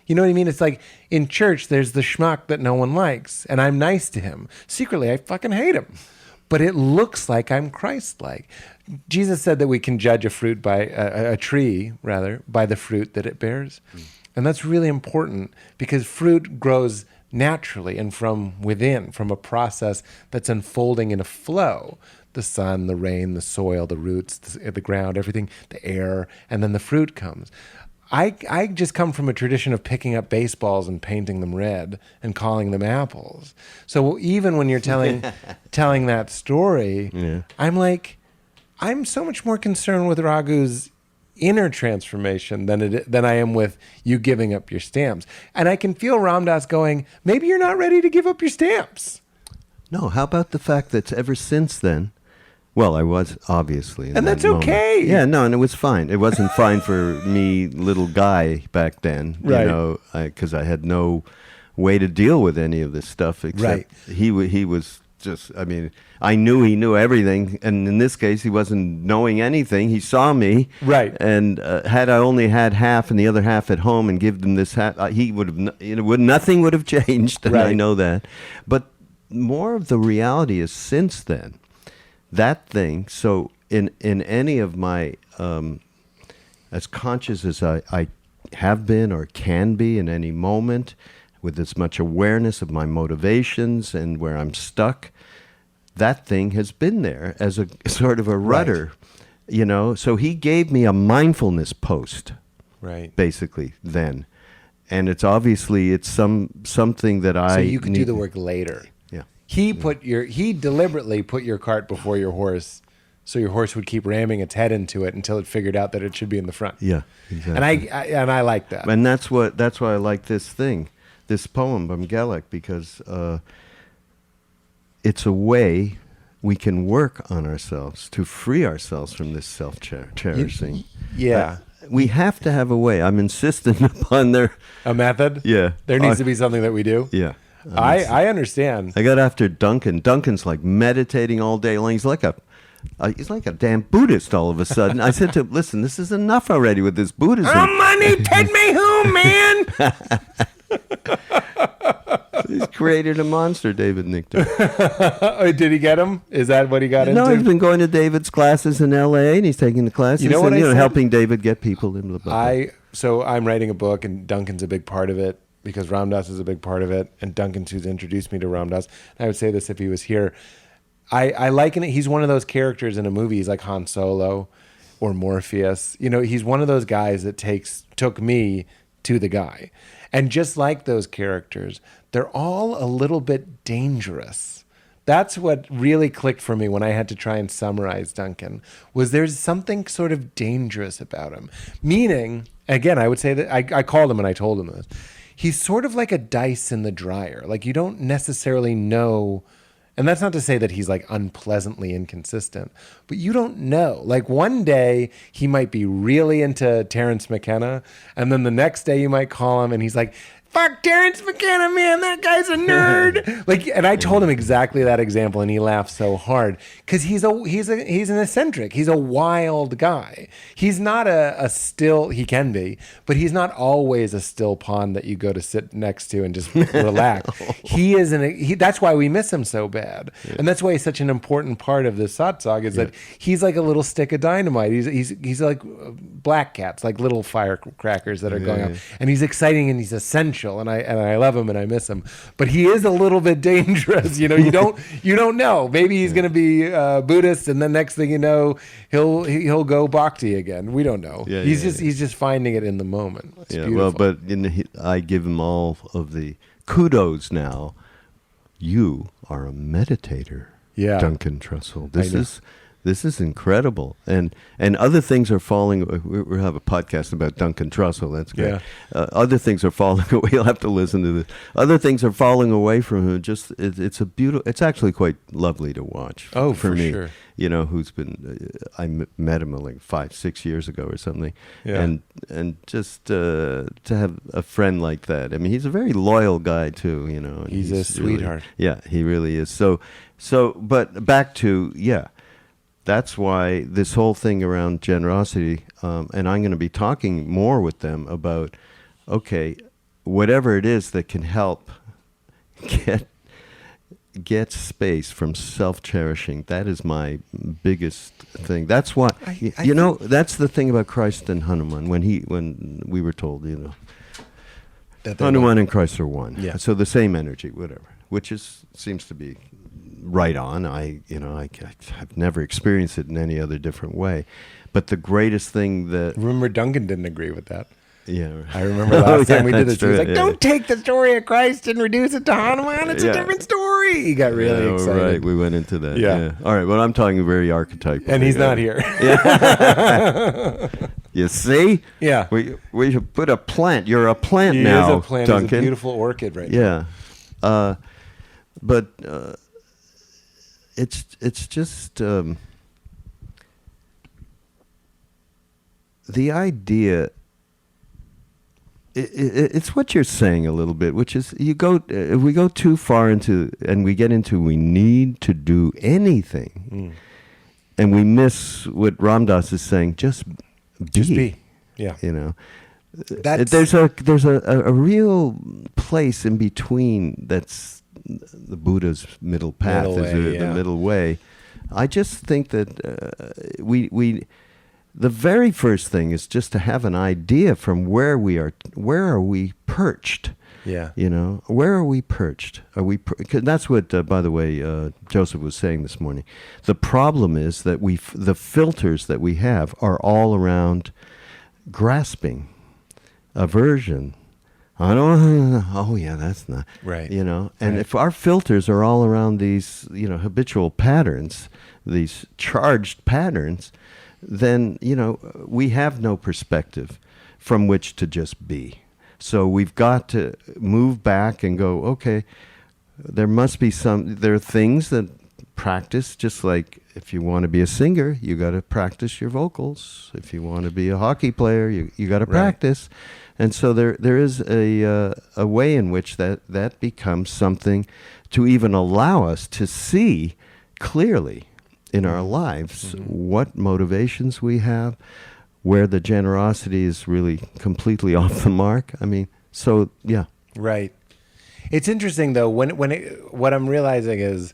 You know what I mean? It's like in church, there's the schmuck that no one likes, and I'm nice to him. Secretly, I fucking hate him. But it looks like I'm Christ-like. Jesus said that we can judge a fruit by a tree, rather, by the fruit that it bears. And that's really important because fruit grows naturally and from within, from a process that's unfolding in a flow. The sun, the rain, the soil, the roots, the ground, everything, the air, and then the fruit comes. I just come from a tradition of picking up baseballs and painting them red and calling them apples. So even when you're telling that story, I'm so much more concerned with Raghu's inner transformation than I am with you giving up your stamps. And I can feel Ram Dass going, maybe you're not ready to give up your stamps. No, how about the fact that ever since then, well, I was obviously. And that's okay. Yeah, no, and it was fine. It wasn't fine for me, little guy back then, right. You know, because I had no way to deal with any of this stuff except he was just, I mean, I knew he knew everything. And in this case, he wasn't knowing anything. He saw me. Right. And had I only had half and the other half at home and give them this half, he would have, nothing would have changed. And I know that. But more of the reality is since then. That thing, so in any of my, as conscious as I have been or can be in any moment, with as much awareness of my motivations and where I'm stuck, that thing has been there as a sort of a rudder, you know. So he gave me a mindfulness post, basically then. And it's obviously, it's something that I... So you could do the work later. He deliberately put your cart before your horse, so your horse would keep ramming its head into it until it figured out that it should be in the front. Yeah, exactly. And I like that. And that's why I like this poem from Gelek, because it's a way we can work on ourselves to free ourselves from this self-cherishing. We have to have a way. I'm insistent upon a method. Yeah, there needs to be something that we do. Yeah. I understand. I got after Duncan. Duncan's like meditating all day long. He's like a damn Buddhist all of a sudden. I said to him, listen, this is enough already with this Buddhism. Oh, money, take me home, man. He's created a monster, David Nichter. Did he get him? Is that what he got into? No, he's been going to David's classes in L.A. and he's taking the classes. You know what I said? Helping David get people in the book. So I'm writing a book and Duncan's a big part of it, because Ram Dass is a big part of it, and Duncan's who's introduced me to Ram Dass. And I would say this if he was here. I liken it. He's one of those characters in a movie. He's like Han Solo or Morpheus. You know, he's one of those guys that took me to the guy. And just like those characters, they're all a little bit dangerous. That's what really clicked for me when I had to try and summarize Duncan, was there's something sort of dangerous about him. Meaning, again, I would say that I called him and I told him this. He's sort of like a dice in the dryer. Like you don't necessarily know, and that's not to say that he's like unpleasantly inconsistent, but you don't know. Like one day he might be really into Terrence McKenna, and then the next day you might call him and he's like, fuck Terrence McKenna, man, that guy's a nerd. And I told him exactly that example, and he laughed so hard because he's an eccentric. He's a wild guy. He's not a still. He can be, but he's not always a still pond that you go to sit next to and just relax. He is that's why we miss him so bad, and that's why he's such an important part of this satsang. Is that he's like a little stick of dynamite. He's like black cats, like little firecrackers that are going off, and he's exciting and he's essential. And I love him and I miss him, but he is a little bit dangerous. You know, you don't know. Maybe he's going to be Buddhist, and then next thing you know, he'll go Bhakti again. We don't know. He's just finding it in the moment. It's beautiful. Well, but I give him all of the kudos now. You are a meditator, Duncan Trussell. this is incredible. And other things are falling. We have a podcast about Duncan Trussell. That's great. Yeah. Other things are falling away. You'll have to listen to this. Other things are falling away from him. Just it's a beautiful. It's actually quite lovely to watch. Oh, for me. sure. You know, who's been? Met him like 5-6 years ago or something. Yeah. And just to have a friend like that. I mean, he's a very loyal guy too. You know, and He's a sweetheart. Yeah, he really is. So, but back to, that's why this whole thing around generosity, and I'm going to be talking more with them about, okay, whatever it is that can help get space from self-cherishing. That is my biggest thing. That's why, that's the thing about Christ and Hanuman, when we were told, That Hanuman and Christ are one. Yeah. So the same energy, whatever, which seems to be right on. I've never experienced it in any other different way. But the greatest thing that... Remember, Duncan didn't agree with that. Yeah. I remember last time we did this. He was like, yeah. don't take the story of Christ and reduce it to Hanuman. It's a different story. He got really excited. Right, we went into that. Yeah. All right, well, I'm talking very archetypal. And he's not here. You see? Yeah. We should put a plant. You're a plant He now, is a plant. Duncan. He's a beautiful orchid right now. Yeah. But it's just the idea. It's what you're saying a little bit, which is if we go too far into and we get into we need to do anything, and we miss what Ramdas is saying. Just be. Yeah. There's a real place in between. That's the Buddha's middle path, the middle way. I just think that we the very first thing is just to have an idea from where we are. Where are we perched? Yeah. Where are we perched? Are we? 'Cause that's what, by the way, Joseph was saying this morning. The problem is that the filters that we have are all around grasping, aversion. I don't. Oh yeah, that's not right. And if our filters are all around these, habitual patterns, these charged patterns, then we have no perspective from which to just be. So we've got to move back and go, okay, there are things that practice, just like if you want to be a singer, you got to practice your vocals. If you want to be a hockey player, you got to practice. And so there is a way in which that becomes something to even allow us to see clearly in our lives what motivations we have, where the generosity is really completely off the mark. I mean, so yeah. Right. It's interesting though what I'm realizing is,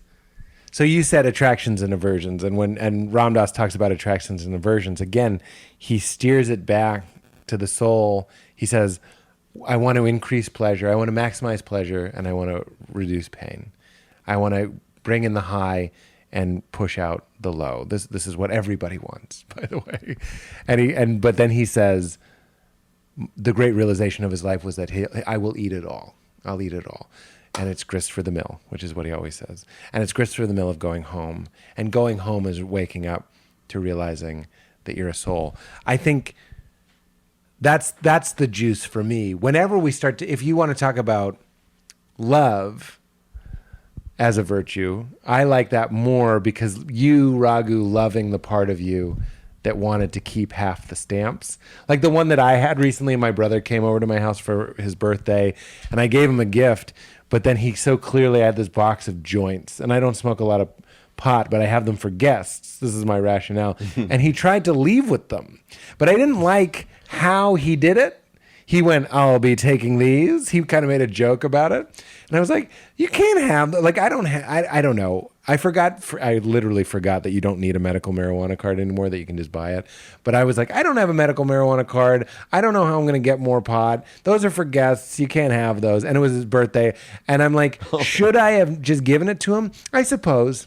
so you said attractions and aversions, and Ram Dass talks about attractions and aversions, again, he steers it back to the soul. He says, I want to increase pleasure, I want to maximize pleasure, and I want to reduce pain. I want to bring in the high and push out the low. This is what everybody wants, by the way. But then he says the great realization of his life was that I will eat it all. I'll eat it all. And it's grist for the mill, which is what he always says. And it's grist for the mill of going home. And going home is waking up to realizing that you're a soul. I think that's the juice for me. Whenever we start to, if you want to talk about love as a virtue, I like that more because you, Raghu, loving the part of you that wanted to keep half the stamps. Like the one that I had recently, my brother came over to my house for his birthday and I gave him a gift, but then he so clearly had this box of joints, and I don't smoke a lot of pot, but I have them for guests. This is my rationale. And he tried to leave with them, but I didn't like how he did it. He went, I'll be taking these. He kind of made a joke about it. And I was like, you can't have, like, I don't know. I literally forgot that you don't need a medical marijuana card anymore, that you can just buy it. But I was like, I don't have a medical marijuana card. I don't know how I'm going to get more pot. Those are for guests. You can't have those. And it was his birthday. And I'm like, should I have just given it to him? I suppose.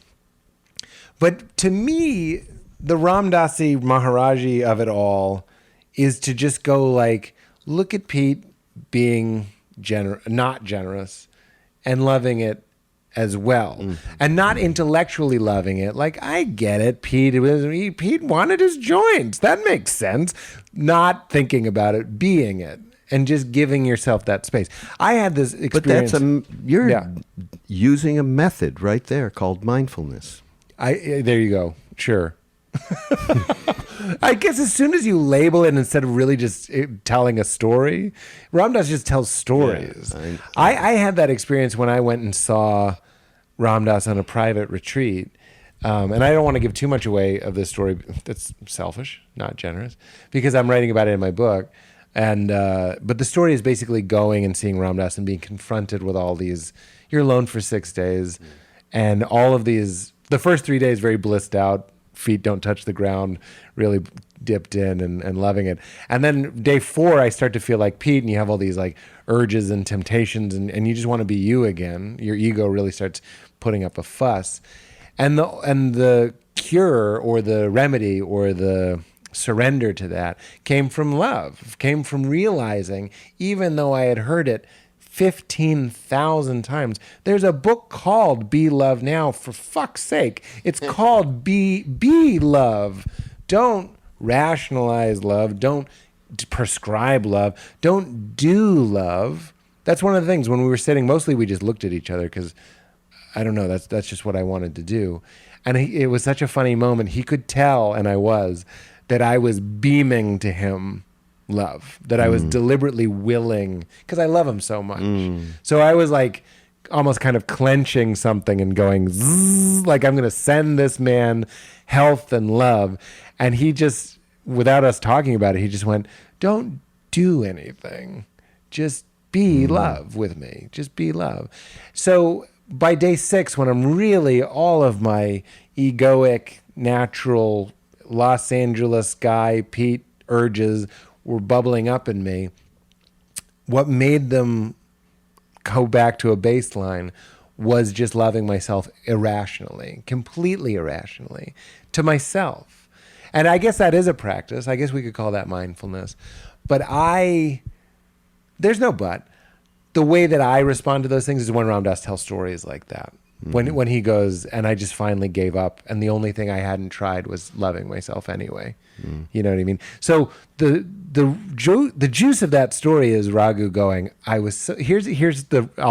But to me, the Ramdasi Maharaji of it all is to just go like, look at Pete being not generous and loving it as well, and not intellectually loving it. Like, I get it, Pete. Pete wanted his joints. That makes sense. Not thinking about it, being it, and just giving yourself that space. I had this experience. But you're using a method right there called mindfulness. There you go. Sure. I guess as soon as you label it instead of really just telling a story, Ram Dass just tells stories. Yeah, I had that experience when I went and saw Ram Dass on a private retreat. And I don't want to give too much away of this story. That's selfish, not generous, because I'm writing about it in my book. And but the story is basically going and seeing Ram Dass and being confronted with all these. You're alone for 6 days, and all of these. The first 3 days very blissed out. Feet don't touch the ground, really dipped in and loving it. And then day 4, I start to feel like Pete, and you have all these like urges and temptations, and you just want to be you again. Your ego really starts putting up a fuss. And the cure or the remedy or the surrender to that came from love, came from realizing, even though I had heard it 15,000 times. There's a book called Be Love Now, for fuck's sake. It's called Be Love. Don't rationalize love. Don't prescribe love. Don't do love. That's one of the things when we were sitting, mostly we just looked at each other because, I don't know, that's just what I wanted to do. And it was such a funny moment. He could tell, and I was, that I was beaming to him love, that I was deliberately willing, because I love him so much. So I was like almost kind of clenching something and going zzz, like I'm going to send this man health and love. And he just, without us talking about it, he just went, don't do anything. Just be love with me. Just be love. So by day 6, when I'm really all of my egoic, natural Los Angeles guy, Pete urges were bubbling up in me, what made them go back to a baseline was just loving myself irrationally, completely irrationally, to myself. And I guess that is a practice. I guess we could call that mindfulness. But there's no but. The way that I respond to those things is when Ram Dass tells stories like that. When he goes, and I just finally gave up, and the only thing I hadn't tried was loving myself anyway. You know what I mean? So the juice of that story is Raghu going, I'll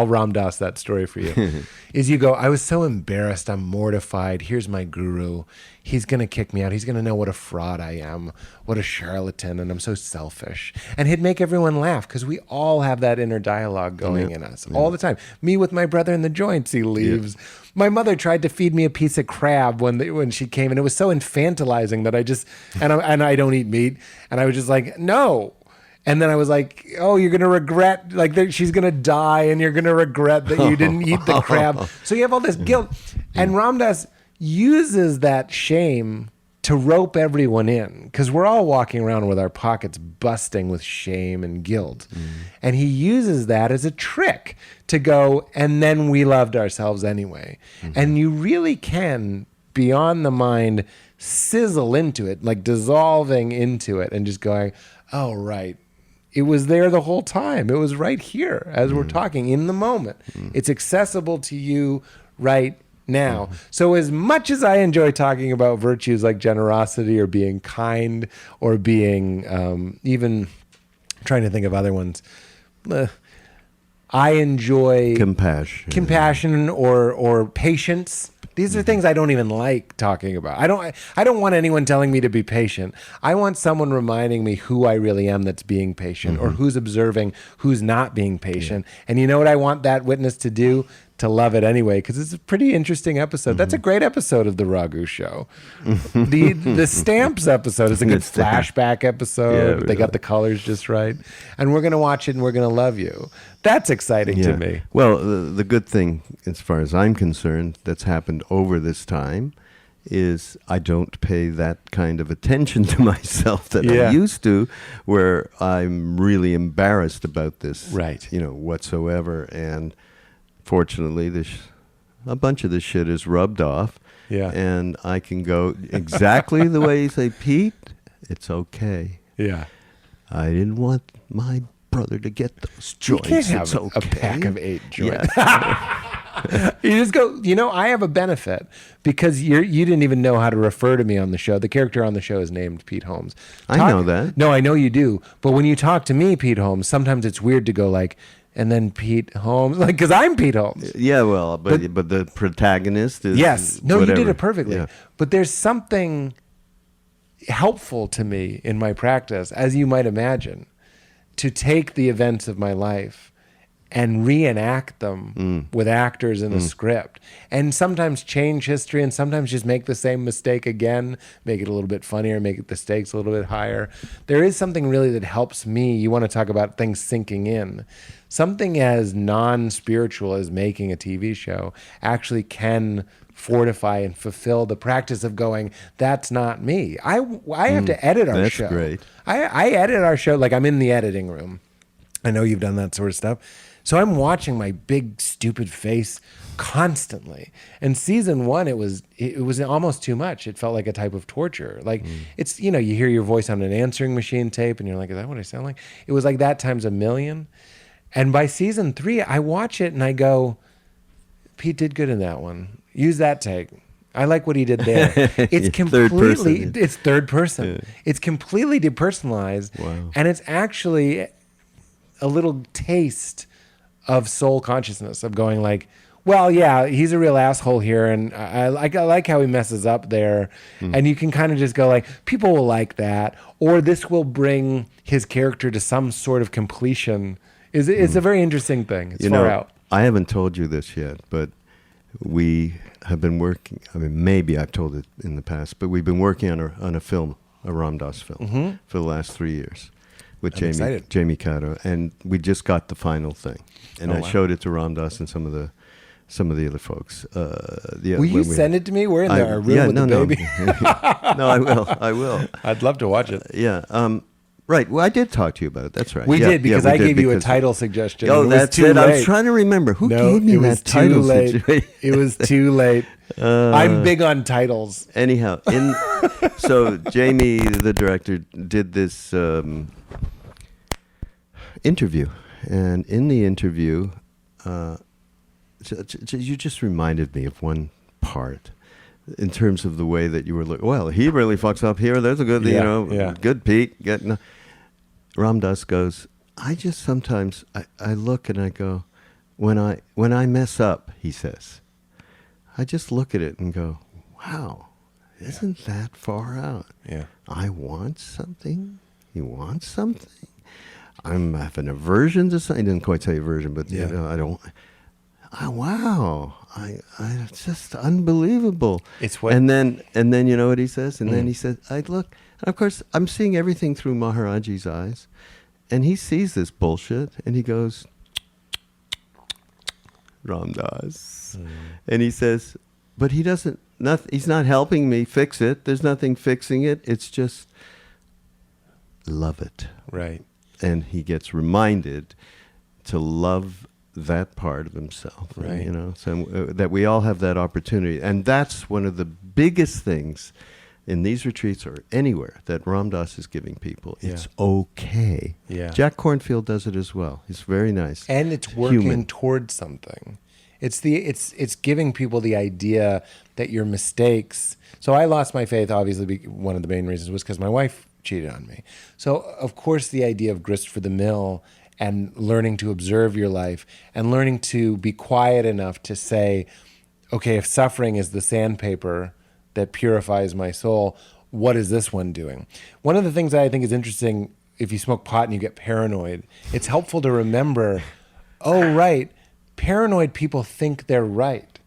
Ram Dass that story for you. Is you go, I was so embarrassed, I'm mortified. Here's my guru. He's going to kick me out. He's going to know what a fraud I am, what a charlatan, and I'm so selfish. And he'd make everyone laugh because we all have that inner dialogue going in us all the time. Me with my brother in the joints, he leaves. My mother tried to feed me a piece of crab when she came, and it was so infantilizing that I just, and I don't eat meat, and I was just like, no. And then I was like, oh, you're going to regret, like she's going to die, and you're going to regret that you didn't eat the crab. So you have all this guilt. And Ram Dass uses that shame to rope everyone in, because we're all walking around with our pockets busting with shame and guilt. And he uses that as a trick to go, and then we loved ourselves anyway. And you really can, beyond the mind, sizzle into it, like dissolving into it and just going, oh, right. It was there the whole time. It was right here as we're talking in the moment. It's accessible to you right now. So as much as I enjoy talking about virtues like generosity or being kind or being even trying to think of other ones, I enjoy compassion or patience. These are things I don't even like talking about. I don't want anyone telling me to be patient. I want someone reminding me who I really am that's being patient, or who's observing who's not being patient. And you know what I want that witness to do? To love it anyway, because it's a pretty interesting episode. That's a great episode of the Raghu Show. The Stamps episode is a good flashback episode. They got the colors just right. And we're going to watch it and we're going to love you. That's exciting to me. Well, the good thing, as far as I'm concerned, that's happened over this time is I don't pay that kind of attention to myself that I used to, where I'm really embarrassed about this, whatsoever. And fortunately, a bunch of this shit is rubbed off. Yeah. And I can go exactly the way you say, Pete, it's okay. Yeah. I didn't want my brother to get those joints. You can't have a pack of 8 joints. Yeah. You just go, I have a benefit because you didn't even know how to refer to me on the show. The character on the show is named Pete Holmes. I know that. No, I know you do. But when you talk to me, Pete Holmes, sometimes it's weird to go like, and then Pete Holmes, like, because I'm Pete Holmes. Yeah, well, but the protagonist is Yes. No, whatever. you did it perfectly. Yeah. But there's something helpful to me in my practice, as you might imagine, to take the events of my life and reenact them with actors in a script, and sometimes change history, and sometimes just make the same mistake again, make it a little bit funnier, make the stakes a little bit higher. There is something really that helps me. You want to talk about things sinking in. Something as non-spiritual as making a TV show actually can fortify and fulfill the practice of going, that's not me. I have to edit our show. That's great. I edit our show, like I'm in the editing room. I know you've done that sort of stuff. So I'm watching my big stupid face constantly. And season 1, it was almost too much. It felt like a type of torture. Like it's, you hear your voice on an answering machine tape and you're like, is that what I sound like? It was like that times a million. And by season 3, I watch it and I go, Pete did good in that one. Use that take. I like what he did there. It's completely, it's third person. Yeah. It's completely depersonalized. Wow. And it's actually a little taste of soul consciousness, of going like, well, yeah, he's a real asshole here, and I like how he messes up there. And you can kind of just go like, people will like that, or this will bring his character to some sort of completion. It's a very interesting thing. It's far out. I haven't told you this yet, but we have been working. I mean, maybe I've told it in the past, but we've been working on a film, a Ram Dass film, for the last 3 years with Jamie Cotto, and we just got the final thing, and I showed it to Ram Dass and some of the other folks. Will you send it to me? We're in our room with the baby. No, I will. I'd love to watch it. Yeah. Right. Well, I did talk to you about it. That's right. We did, because I gave you a title suggestion. Oh, that's it. I was trying to remember. Who gave me that title suggestion? It was too late. I'm big on titles. Anyhow, so Jamie, the director, did this interview. And in the interview, you just reminded me of one part. In terms of the way that you were looking, well, he really fucks up here. There's a good, good Pete. Ram Dass goes, I just sometimes, I look and I go, when I mess up, he says, I just look at it and go, wow, isn't that far out? Yeah. I want something. He wants something. I have an aversion to something. He didn't quite say aversion, but I don't. Wow, it's just unbelievable. It's what, and then you know what he says, and then he said, "I look." And of course, I'm seeing everything through Maharaji's eyes, and he sees this bullshit, and he goes, Ram Dass, and he says, "But he doesn't. He's not helping me fix it. There's nothing fixing it. It's just love it." Right. And he gets reminded to love that part of himself, right? So that we all have that opportunity, and that's one of the biggest things in these retreats or anywhere that Ram Dass is giving people. It's okay. Yeah. Jack Kornfield does it as well. He's very nice, and it's working towards something. It's giving people the idea that your mistakes. So I lost my faith. Obviously, one of the main reasons was because my wife cheated on me. So of course, the idea of grist for the mill and learning to observe your life and learning to be quiet enough to say, okay, if suffering is the sandpaper that purifies my soul, what is this one doing? One of the things that I think is interesting, if you smoke pot and you get paranoid, it's helpful to remember, oh, right, paranoid people think they're right.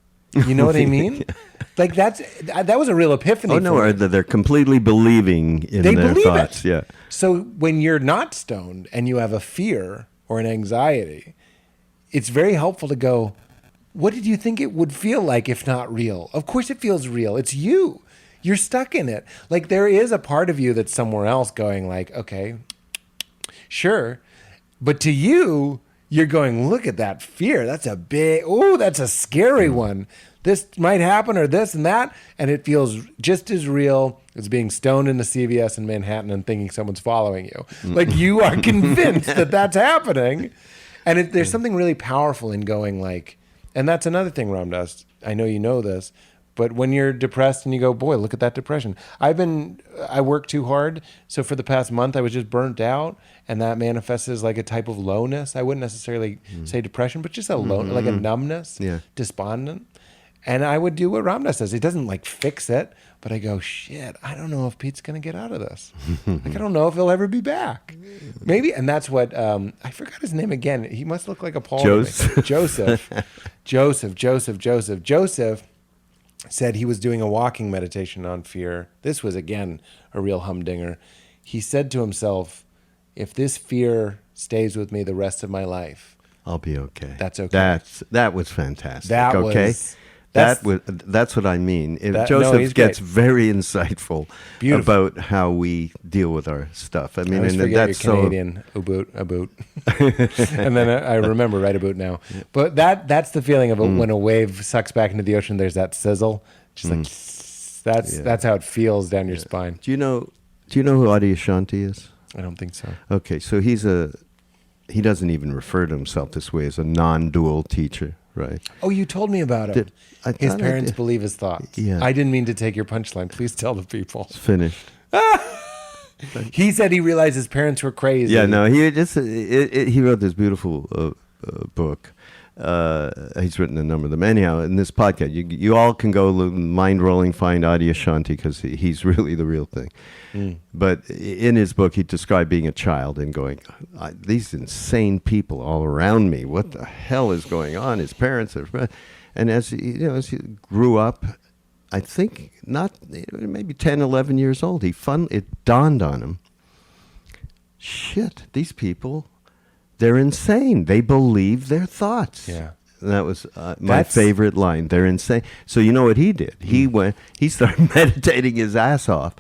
You know what I mean? Like that was a real epiphany. Oh no, or they're completely believing in their thoughts. Yeah. So when you're not stoned and you have a fear or an anxiety, it's very helpful to go, what did you think it would feel like if not real? Of course it feels real. It's you. You're stuck in it. Like there is a part of you that's somewhere else going like, okay, sure. But to you, you're going, look at that fear. That's a scary one. This might happen or this and that. And it feels just as real as being stoned in a CVS in Manhattan and thinking someone's following you. Like you are convinced that that's happening. And there's something really powerful in going like, And that's another thing, Ram Dass. I know you know this, but when you're depressed and you go, boy, look at that depression. I work too hard. So for the past month, I was just burnt out, and that manifests as like a type of lowness. I wouldn't necessarily say depression, but just a like a numbness, despondent. And I would do what Ram Dass says. It doesn't like fix it, but I go, shit, I don't know if Pete's going to get out of this. Like, I don't know if he'll ever be back. Maybe. And that's what, I forgot his name again. He must look like a Paul. Joseph. Joseph said he was doing a walking meditation on fear. This was, again, a real humdinger. He said to himself, if this fear stays with me the rest of my life, I'll be okay. That's okay. That was fantastic. That's what I mean. Joseph gets very insightful about how we deal with our stuff. I mean, and that's your Canadian about. And then I remember right about now. But that's the feeling of when a wave sucks back into the ocean. There's that sizzle. Just like that's how it feels down your spine. Do you know who Adyashanti is? I don't think so. Okay, so he doesn't even refer to himself this way as a non-dual teacher. Right. Oh, you told me about him. His parents believe his thoughts. Yeah. I didn't mean to take your punchline. Please tell the people. It's finished. He said he realized his parents were crazy. Yeah, no, he wrote this beautiful book. He's written a number of them. Anyhow, in this podcast, you all can go Mindrolling, find Adyashanti, because he's really the real thing. But in his book, he described being a child and going, these insane people all around me. What the hell is going on? His parents are... And as he grew up, I think maybe 10, 11 years old, it dawned on him, shit, these people... they're insane. They believe their thoughts. Yeah. And that was my favorite line. They're insane. So you know what he did? He started meditating his ass off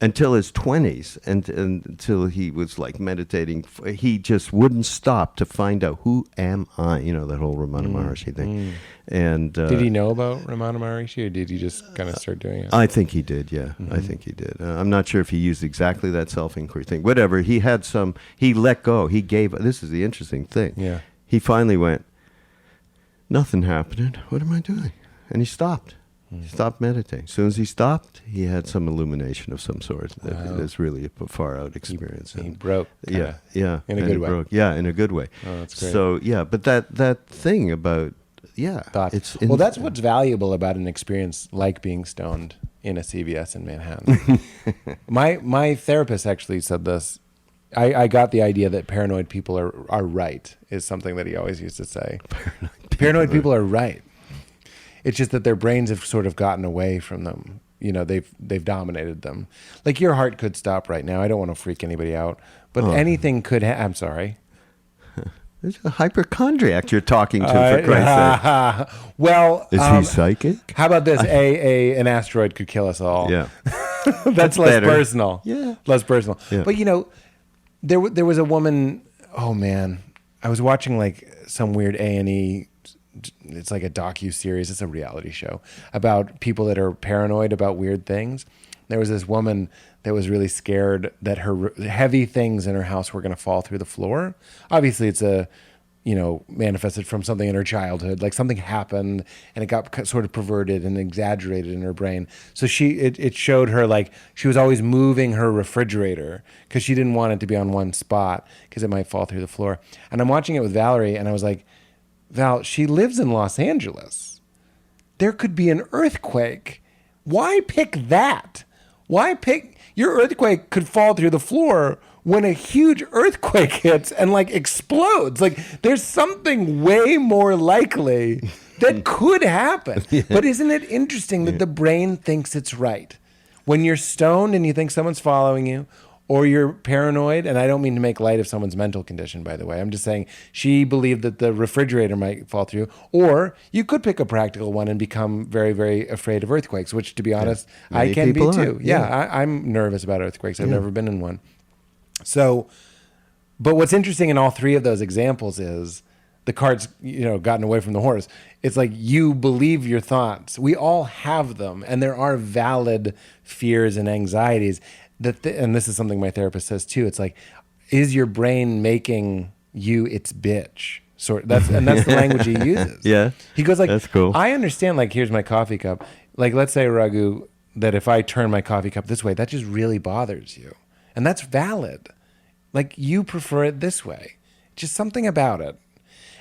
until his 20s, and until he was like meditating. He just wouldn't stop to find out, who am I? You know, that whole Ramana Maharshi thing. And did he know about Ramana Maharshi, or did he just kind of start doing it? I think he did, yeah. I think he did. I'm not sure if he used exactly that self-inquiry thing. Whatever, he let go. He gave, this is the interesting thing. Yeah. He finally went, nothing happening. What am I doing? And he stopped. He stopped meditating. As soon as he stopped, he had some illumination of some sort. Wow. That's really a far-out experience. He broke. Yeah. In a good way. In a good way. Oh, that's great. So, yeah, but that thing about... Thoughts. Well, that's what's valuable about an experience like being stoned in a CVS in Manhattan. My therapist actually said this. I got the idea that paranoid people are right, is something that he always used to say. Paranoid people are right. It's just that their brains have sort of gotten away from them. You know, they've dominated them. Like, your heart could stop right now. I don't want to freak anybody out, but anything could I'm sorry. There's a hypochondriac you're talking to, for Christ's sake. Well, is he psychic? How about this? An asteroid could kill us all. Yeah. That's less better. Personal. Yeah. Less personal. Yeah. But, you know, there was a woman, oh man, I was watching like some weird A&E, it's like a docu-series, it's a reality show about people that are paranoid about weird things. There was this woman that was really scared that her heavy things in her house were going to fall through the floor. Obviously, it's manifested from something in her childhood, like something happened and it got sort of perverted and exaggerated in her brain. So it showed her like she was always moving her refrigerator because she didn't want it to be on one spot because it might fall through the floor. And I'm watching it with Valerie, and I was like, Val, she lives in Los Angeles. There could be an earthquake. Why pick that? Why pick... Your earthquake could fall through the floor when a huge earthquake hits and like explodes. Like, there's something way more likely that could happen. Yeah. But isn't it interesting that the brain thinks it's right? When you're stoned and you think someone's following you, or you're paranoid, and I don't mean to make light of someone's mental condition, by the way. I'm just saying she believed that the refrigerator might fall through. Or you could pick a practical one and become very, very afraid of earthquakes, which, to be honest, I can be too. Yeah, I'm nervous about earthquakes. I've never been in one. So, but what's interesting in all three of those examples is the cart's, gotten away from the horse. It's like you believe your thoughts. We all have them, and there are valid fears and anxieties. And this is something my therapist says too. It's like, is your brain making you its bitch, That's the language he uses. Yeah. He goes like, That's cool. I understand, like, here's my coffee cup. Like, let's say, Raghu, that if I turn my coffee cup this way, that just really bothers you. And that's valid. Like, you prefer it this way. Just something about it.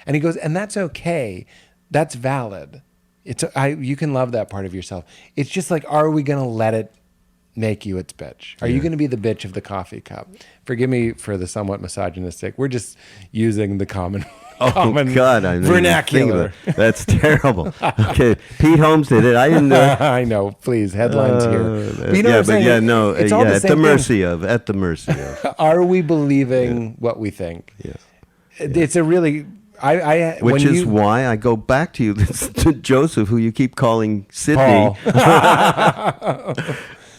And he goes, and that's okay. That's valid. You can love that part of yourself. It's just like, are we going to let it make you its bitch? Are you going to be the bitch of the coffee cup? Forgive me for the somewhat misogynistic. We're just using the common God, I vernacular. That's terrible. Okay, Pete Holmes did it. I didn't know. I know. Please, headlines here. But you know what I'm saying? It's all the at same the mercy thing. of. At the mercy of. Are we believing what we think? Yeah. It's a really... Which is why I go back to you, to Joseph, who you keep calling Sydney. Paul.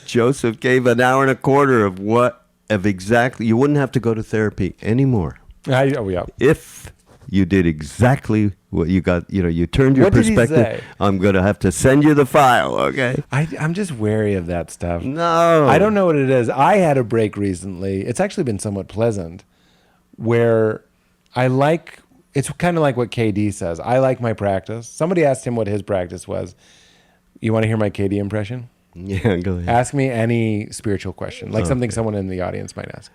Joseph gave an hour and a quarter of exactly. You wouldn't have to go to therapy anymore Yeah. if you did exactly what you got. You turned your What did he perspective. say? I'm going to have to send you the file. Okay. I'm just wary of that stuff. No, I don't know what it is. I had a break recently. It's actually been somewhat pleasant, where it's kind of like what KD says. I like my practice. Somebody asked him what his practice was. You want to hear my KD impression? Yeah, go ahead. Ask me any spiritual question, like something someone in the audience might ask.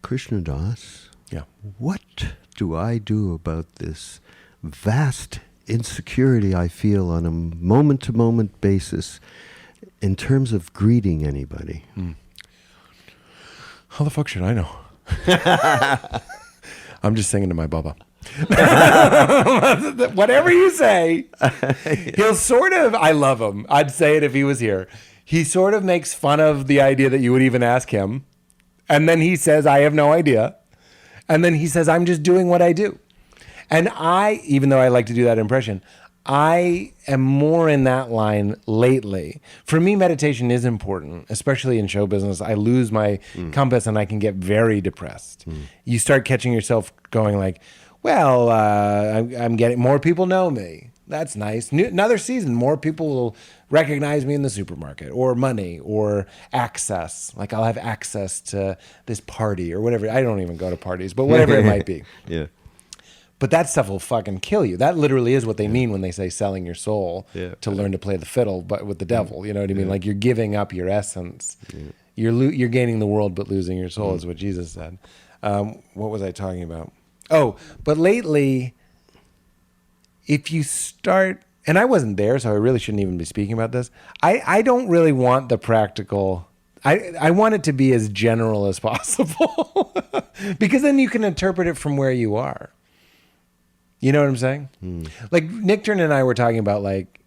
Krishna Das, Yeah. what do I do about this vast insecurity I feel on a moment-to-moment basis in terms of greeting anybody? How the fuck should I know? I'm just singing to my Bubba. Whatever you say, he'll sort of, I love him. I'd say it if he was here. He sort of makes fun of the idea that you would even ask him. And then he says, I have no idea. And then he says, I'm just doing what I do. And even though I like to do that impression, I am more in that line lately. For me, meditation is important, especially in show business. I lose my compass and I can get very depressed. You start catching yourself going like, well, I'm getting more people know me. That's nice. Another season, more people will recognize me in the supermarket, or money, or access. Like I'll have access to this party or whatever. I don't even go to parties, but whatever it might be. Yeah. But that stuff will fucking kill you. That literally is what they mean when they say selling your soul to learn to play the fiddle, but with the devil. You know what I mean? Like you're giving up your essence. Yeah. You're gaining the world, but losing your soul is what Jesus said. What was I talking about? Oh, but lately, if you start, and I wasn't there, so I really shouldn't even be speaking about this. I don't really want the practical. I want it to be as general as possible because then you can interpret it from where you are. You know what I'm saying? Like Nickturn and I were talking about like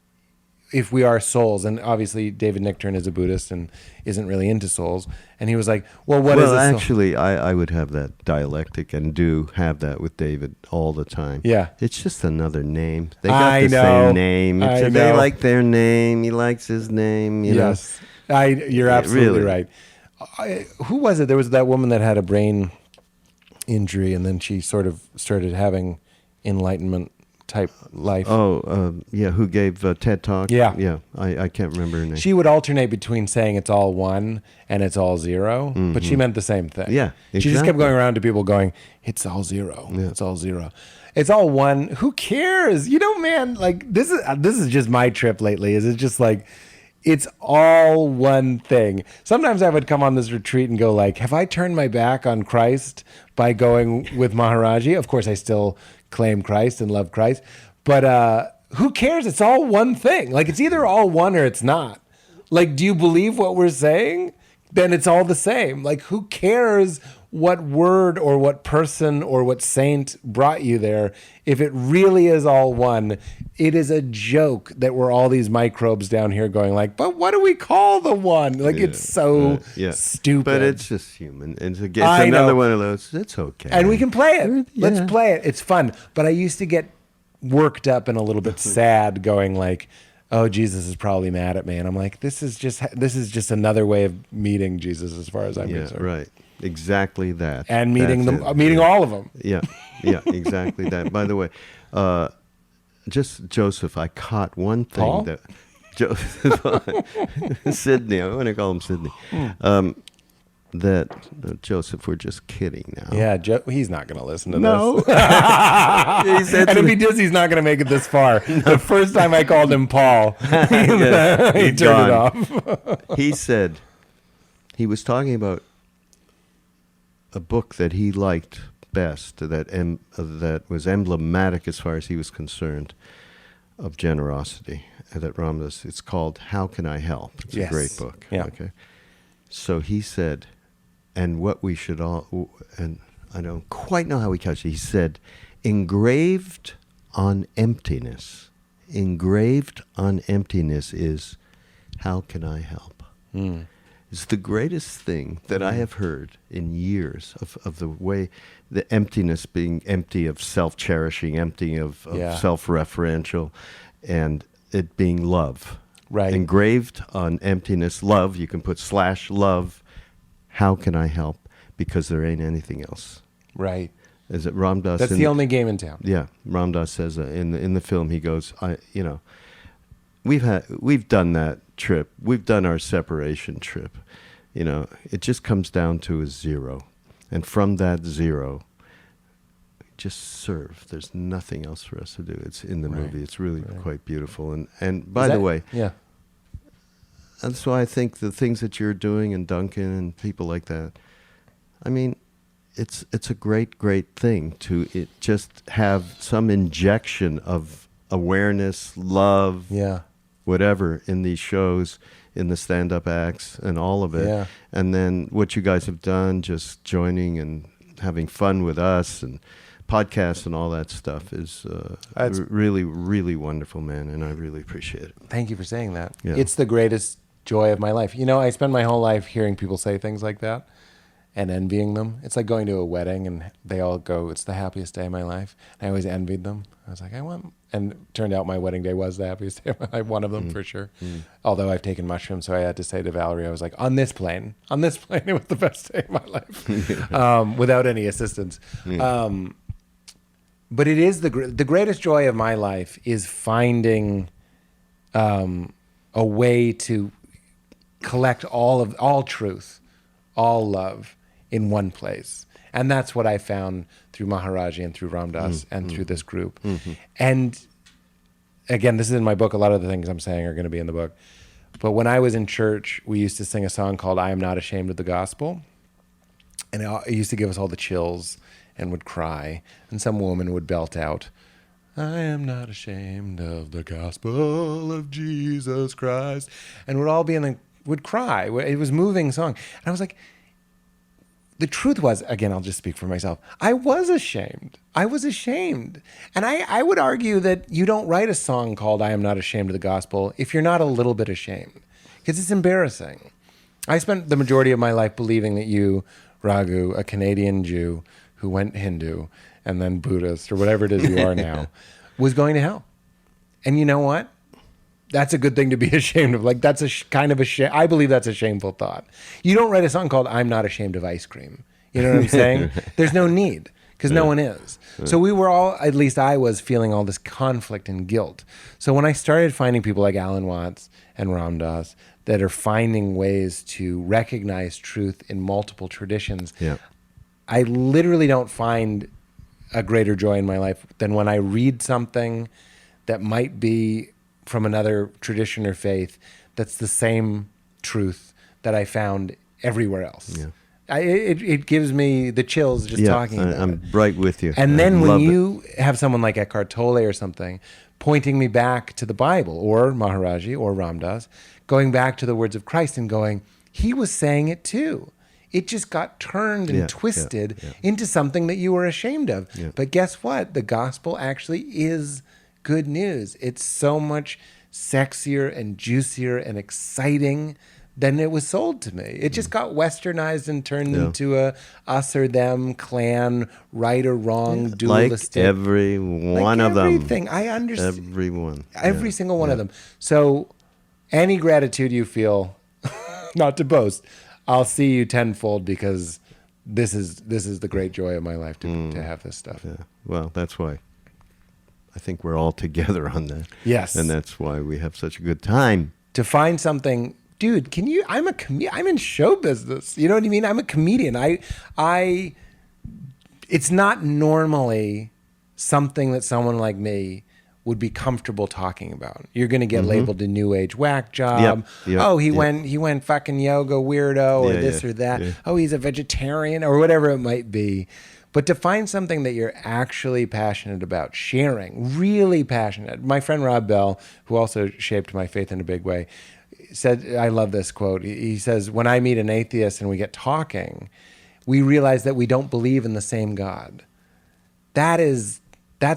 if we are souls, and obviously David Nickturn is a Buddhist and isn't really into souls, and he was like, "Well, what is a soul?" Well, actually, I would have that dialectic and do have that with David all the time. Yeah, it's just another name. They got the same name. They like their name. He likes his name. You know? You're absolutely right. Who was it? There was that woman that had a brain injury, and then she sort of started having enlightenment type life. Who gave TED Talk? Yeah. I can't remember her name. She would alternate between saying it's all one and it's all zero, but she meant the same thing. Yeah, exactly. She just kept going around to people going, it's all zero. Yeah. It's all zero. It's all one. Who cares? You know, man, like this is just my trip lately. Is it just like it's all one thing. Sometimes I would come on this retreat and go like, have I turned my back on Christ by going with Maharaji? Of course, I still claim Christ and love Christ, but who cares? It's all one thing. Like it's either all one or it's not. Like, do you believe what we're saying? Then it's all the same. Like, who cares what word or what person or what saint brought you there? If it really is all one, it is a joke that we're all these microbes down here going like, but what do we call the one? Like, it's so stupid. But it's just human. It's another one of those. It's okay. And we can play it. Yeah. Let's play it. It's fun. But I used to get worked up and a little bit sad going like, oh, Jesus is probably mad at me. And I'm like, this is just another way of meeting Jesus as far as I'm concerned. Right. Exactly that. And meeting all of them. Yeah, exactly that. By the way, just Joseph, I caught one thing Paul? Joseph, Sydney, I want to call him Sydney. that Joseph, we're just kidding now. Yeah, he's not going to listen to No. this. He said And to if me- he does, he's not going to make it this far. The first time I called him Paul, Yes, he he's turned gone. it off. He said he was talking about a book that he liked best, that was emblematic as far as he was concerned of generosity. That Ramdas. It's called "How Can I Help?" It's Yes. a great book. Yeah. Okay. So he said, and what we should all, and I don't quite know how he couched it. He said, engraved on emptiness is, how can I help? It's the greatest thing that I have heard in years of the way, the emptiness being empty of self-cherishing, empty of Yeah. self-referential, and it being love. Right. Engraved on emptiness, love, you can put /love, how can I help? Because there ain't anything else. Right. Is it Ramdas? That's the only game in town. Yeah, Ramdas says in the film, he goes, we've done that trip. We've done our separation trip. It just comes down to a zero. And from that zero, just serve. There's nothing else for us to do. It's in the movie. It's really quite beautiful. And by the way, yeah. that's why I think the things that you're doing, and Duncan and people like that, I mean, it's a great, great thing to just have some injection of awareness, love, Yeah. whatever in these shows, in the stand-up acts and all of it. Yeah. And then what you guys have done, just joining and having fun with us and podcasts and all that stuff is That's- really, really wonderful, man. And I really appreciate it. Thank you for saying that. Yeah. It's the greatest joy of my life. I spend my whole life hearing people say things like that and envying them. It's like going to a wedding and they all go, it's the happiest day of my life. And I always envied them. I was like, and it turned out my wedding day was the happiest day of my life, one of them for sure. Although I've taken mushrooms, so I had to say to Valerie, I was like, on this plane, it was the best day of my life, without any assistance. But it is the greatest joy of my life is finding a way to collect all truth, all love in one place. And that's what I found through Maharaji and through Ramdas and through this group. And again, this is in my book. A lot of the things I'm saying are going to be in the book. But when I was in church, we used to sing a song called I Am Not Ashamed of the Gospel. And it used to give us all the chills and would cry. And some woman would belt out, I am not ashamed of the gospel of Jesus Christ. And would all be would cry. It was a moving song. And I was like, the truth was, again, I'll just speak for myself. I was ashamed. And I would argue that you don't write a song called I Am Not Ashamed of the Gospel if you're not a little bit ashamed, because it's embarrassing. I spent the majority of my life believing that you, Raghu, a Canadian Jew who went Hindu and then Buddhist or whatever it is you are now, was going to hell. And you know what? That's a good thing to be ashamed of. Like, that's kind of I believe that's a shameful thought. You don't write a song called I'm Not Ashamed of Ice Cream. You know what I'm saying? There's no need, because no one is. So we were all, at least I was, feeling all this conflict and guilt. So when I started finding people like Alan Watts and Ramdas that are finding ways to recognize truth in multiple traditions, I literally don't find a greater joy in my life than when I read something that might be from another tradition or faith that's the same truth that I found everywhere else. It gives me the chills just talking about it. I'm right with you. And I then when love you have someone like Eckhart Tolle or something pointing me back to the Bible or Maharaji or Ramdas, going back to the words of Christ and going, he was saying it too. It just got turned and twisted into something that you were ashamed of. But guess what? The gospel actually is good news. It's so much sexier and juicier and exciting than it was sold to me. It just got westernized and turned into a us or them, clan, right or wrong, dualistic. Like every one of them. Everything. I understand. Everyone. Every single one of them. So any gratitude you feel, not to boast, I'll see you tenfold, because this is the great joy of my life to have this stuff. Yeah. Well, that's why I think we're all together on that. Yes. And that's why we have such a good time. To find something dude, I'm in show business. You know what I mean? I'm a comedian. It's not normally something that someone like me would be comfortable talking about. You're going to get labeled a new age whack job. He went fucking yoga weirdo or this or that. Yeah. Oh, he's a vegetarian or whatever it might be. But to find something that you're actually passionate about, sharing, really passionate. My friend Rob Bell, who also shaped my faith in a big way, said, I love this quote. He says, when I meet an atheist and we get talking, we realize that we don't believe in the same God. That's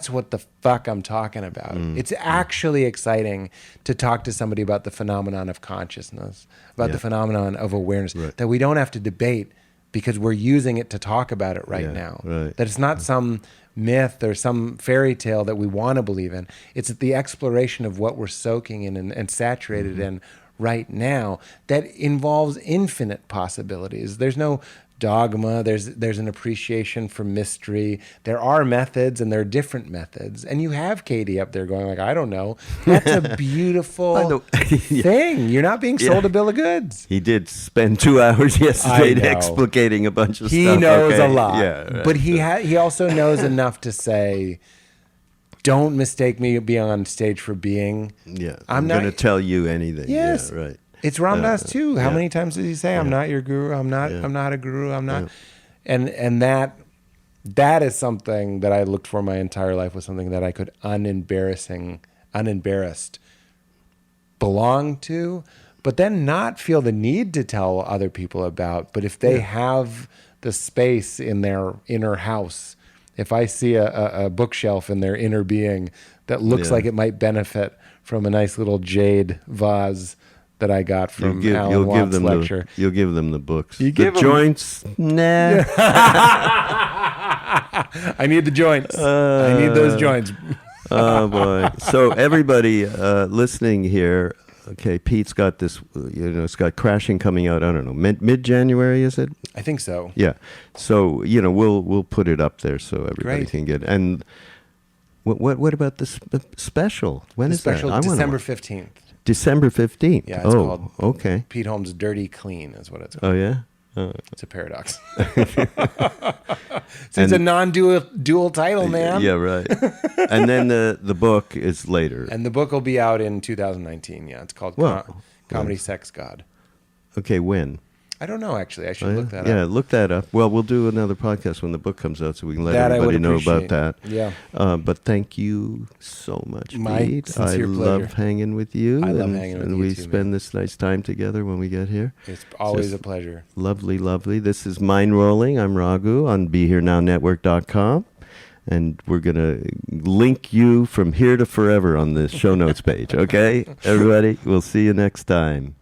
what the fuck I'm talking about. It's actually exciting to talk to somebody about the phenomenon of consciousness, about the phenomenon of awareness, that we don't have to debate because we're using it to talk about it right now. Right. That it's not some myth or some fairy tale that we want to believe in. It's the exploration of what we're soaking in and saturated in right now that involves infinite possibilities. There's no dogma. There's an appreciation for mystery. There are methods and there are different methods. And you have Katie up there going like, I don't know. That's a beautiful thing. You're not being sold a bill of goods. He did spend 2 hours yesterday explicating a bunch of stuff. He knows a lot. Yeah, right. But he also knows enough to say, don't mistake me being on stage for being. Yeah. I'm going to tell you anything. Yes. Yeah, right. It's Ram Dass too. How many times did he say, I'm not your guru, I'm not a guru, I'm not. And that is something that I looked for my entire life, was something that I could unembarrassed belong to, but then not feel the need to tell other people about. But if they have the space in their inner house, if I see a bookshelf in their inner being that looks like it might benefit from a nice little jade vase that I got from Alan Watts' lecture. You'll give them the books. You give them joints? Nah. I need the joints. I need those joints. Oh, boy. So everybody listening here, okay, Pete's got this, it's got Crashing coming out, I don't know, mid-January, is it? I think so. Yeah. So, we'll put it up there so everybody can get it. And what about the special? When is special? That? December 15th. December 15th. Yeah, it's called okay. Pete Holmes' Dirty Clean is what it's called. Oh, yeah? It's a paradox. It's a non-dual title, man. Yeah, right. And then the book is later. And the book will be out in 2019. Yeah, it's called Comedy Sex God. Okay, when? I don't know, actually. I should look that up. Yeah, look that up. Well, we'll do another podcast when the book comes out so we can let everybody know about that. Yeah. But thank you so much, My Pete. sincere pleasure. Love hanging with you. I love hanging with you, and we too, spend this nice time together when we get here. It's always a pleasure. Lovely, lovely. This is Mindrolling. I'm Raghu on BeHereNowNetwork.com. And we're going to link you from here to forever on the show notes page, okay? Everybody, we'll see you next time.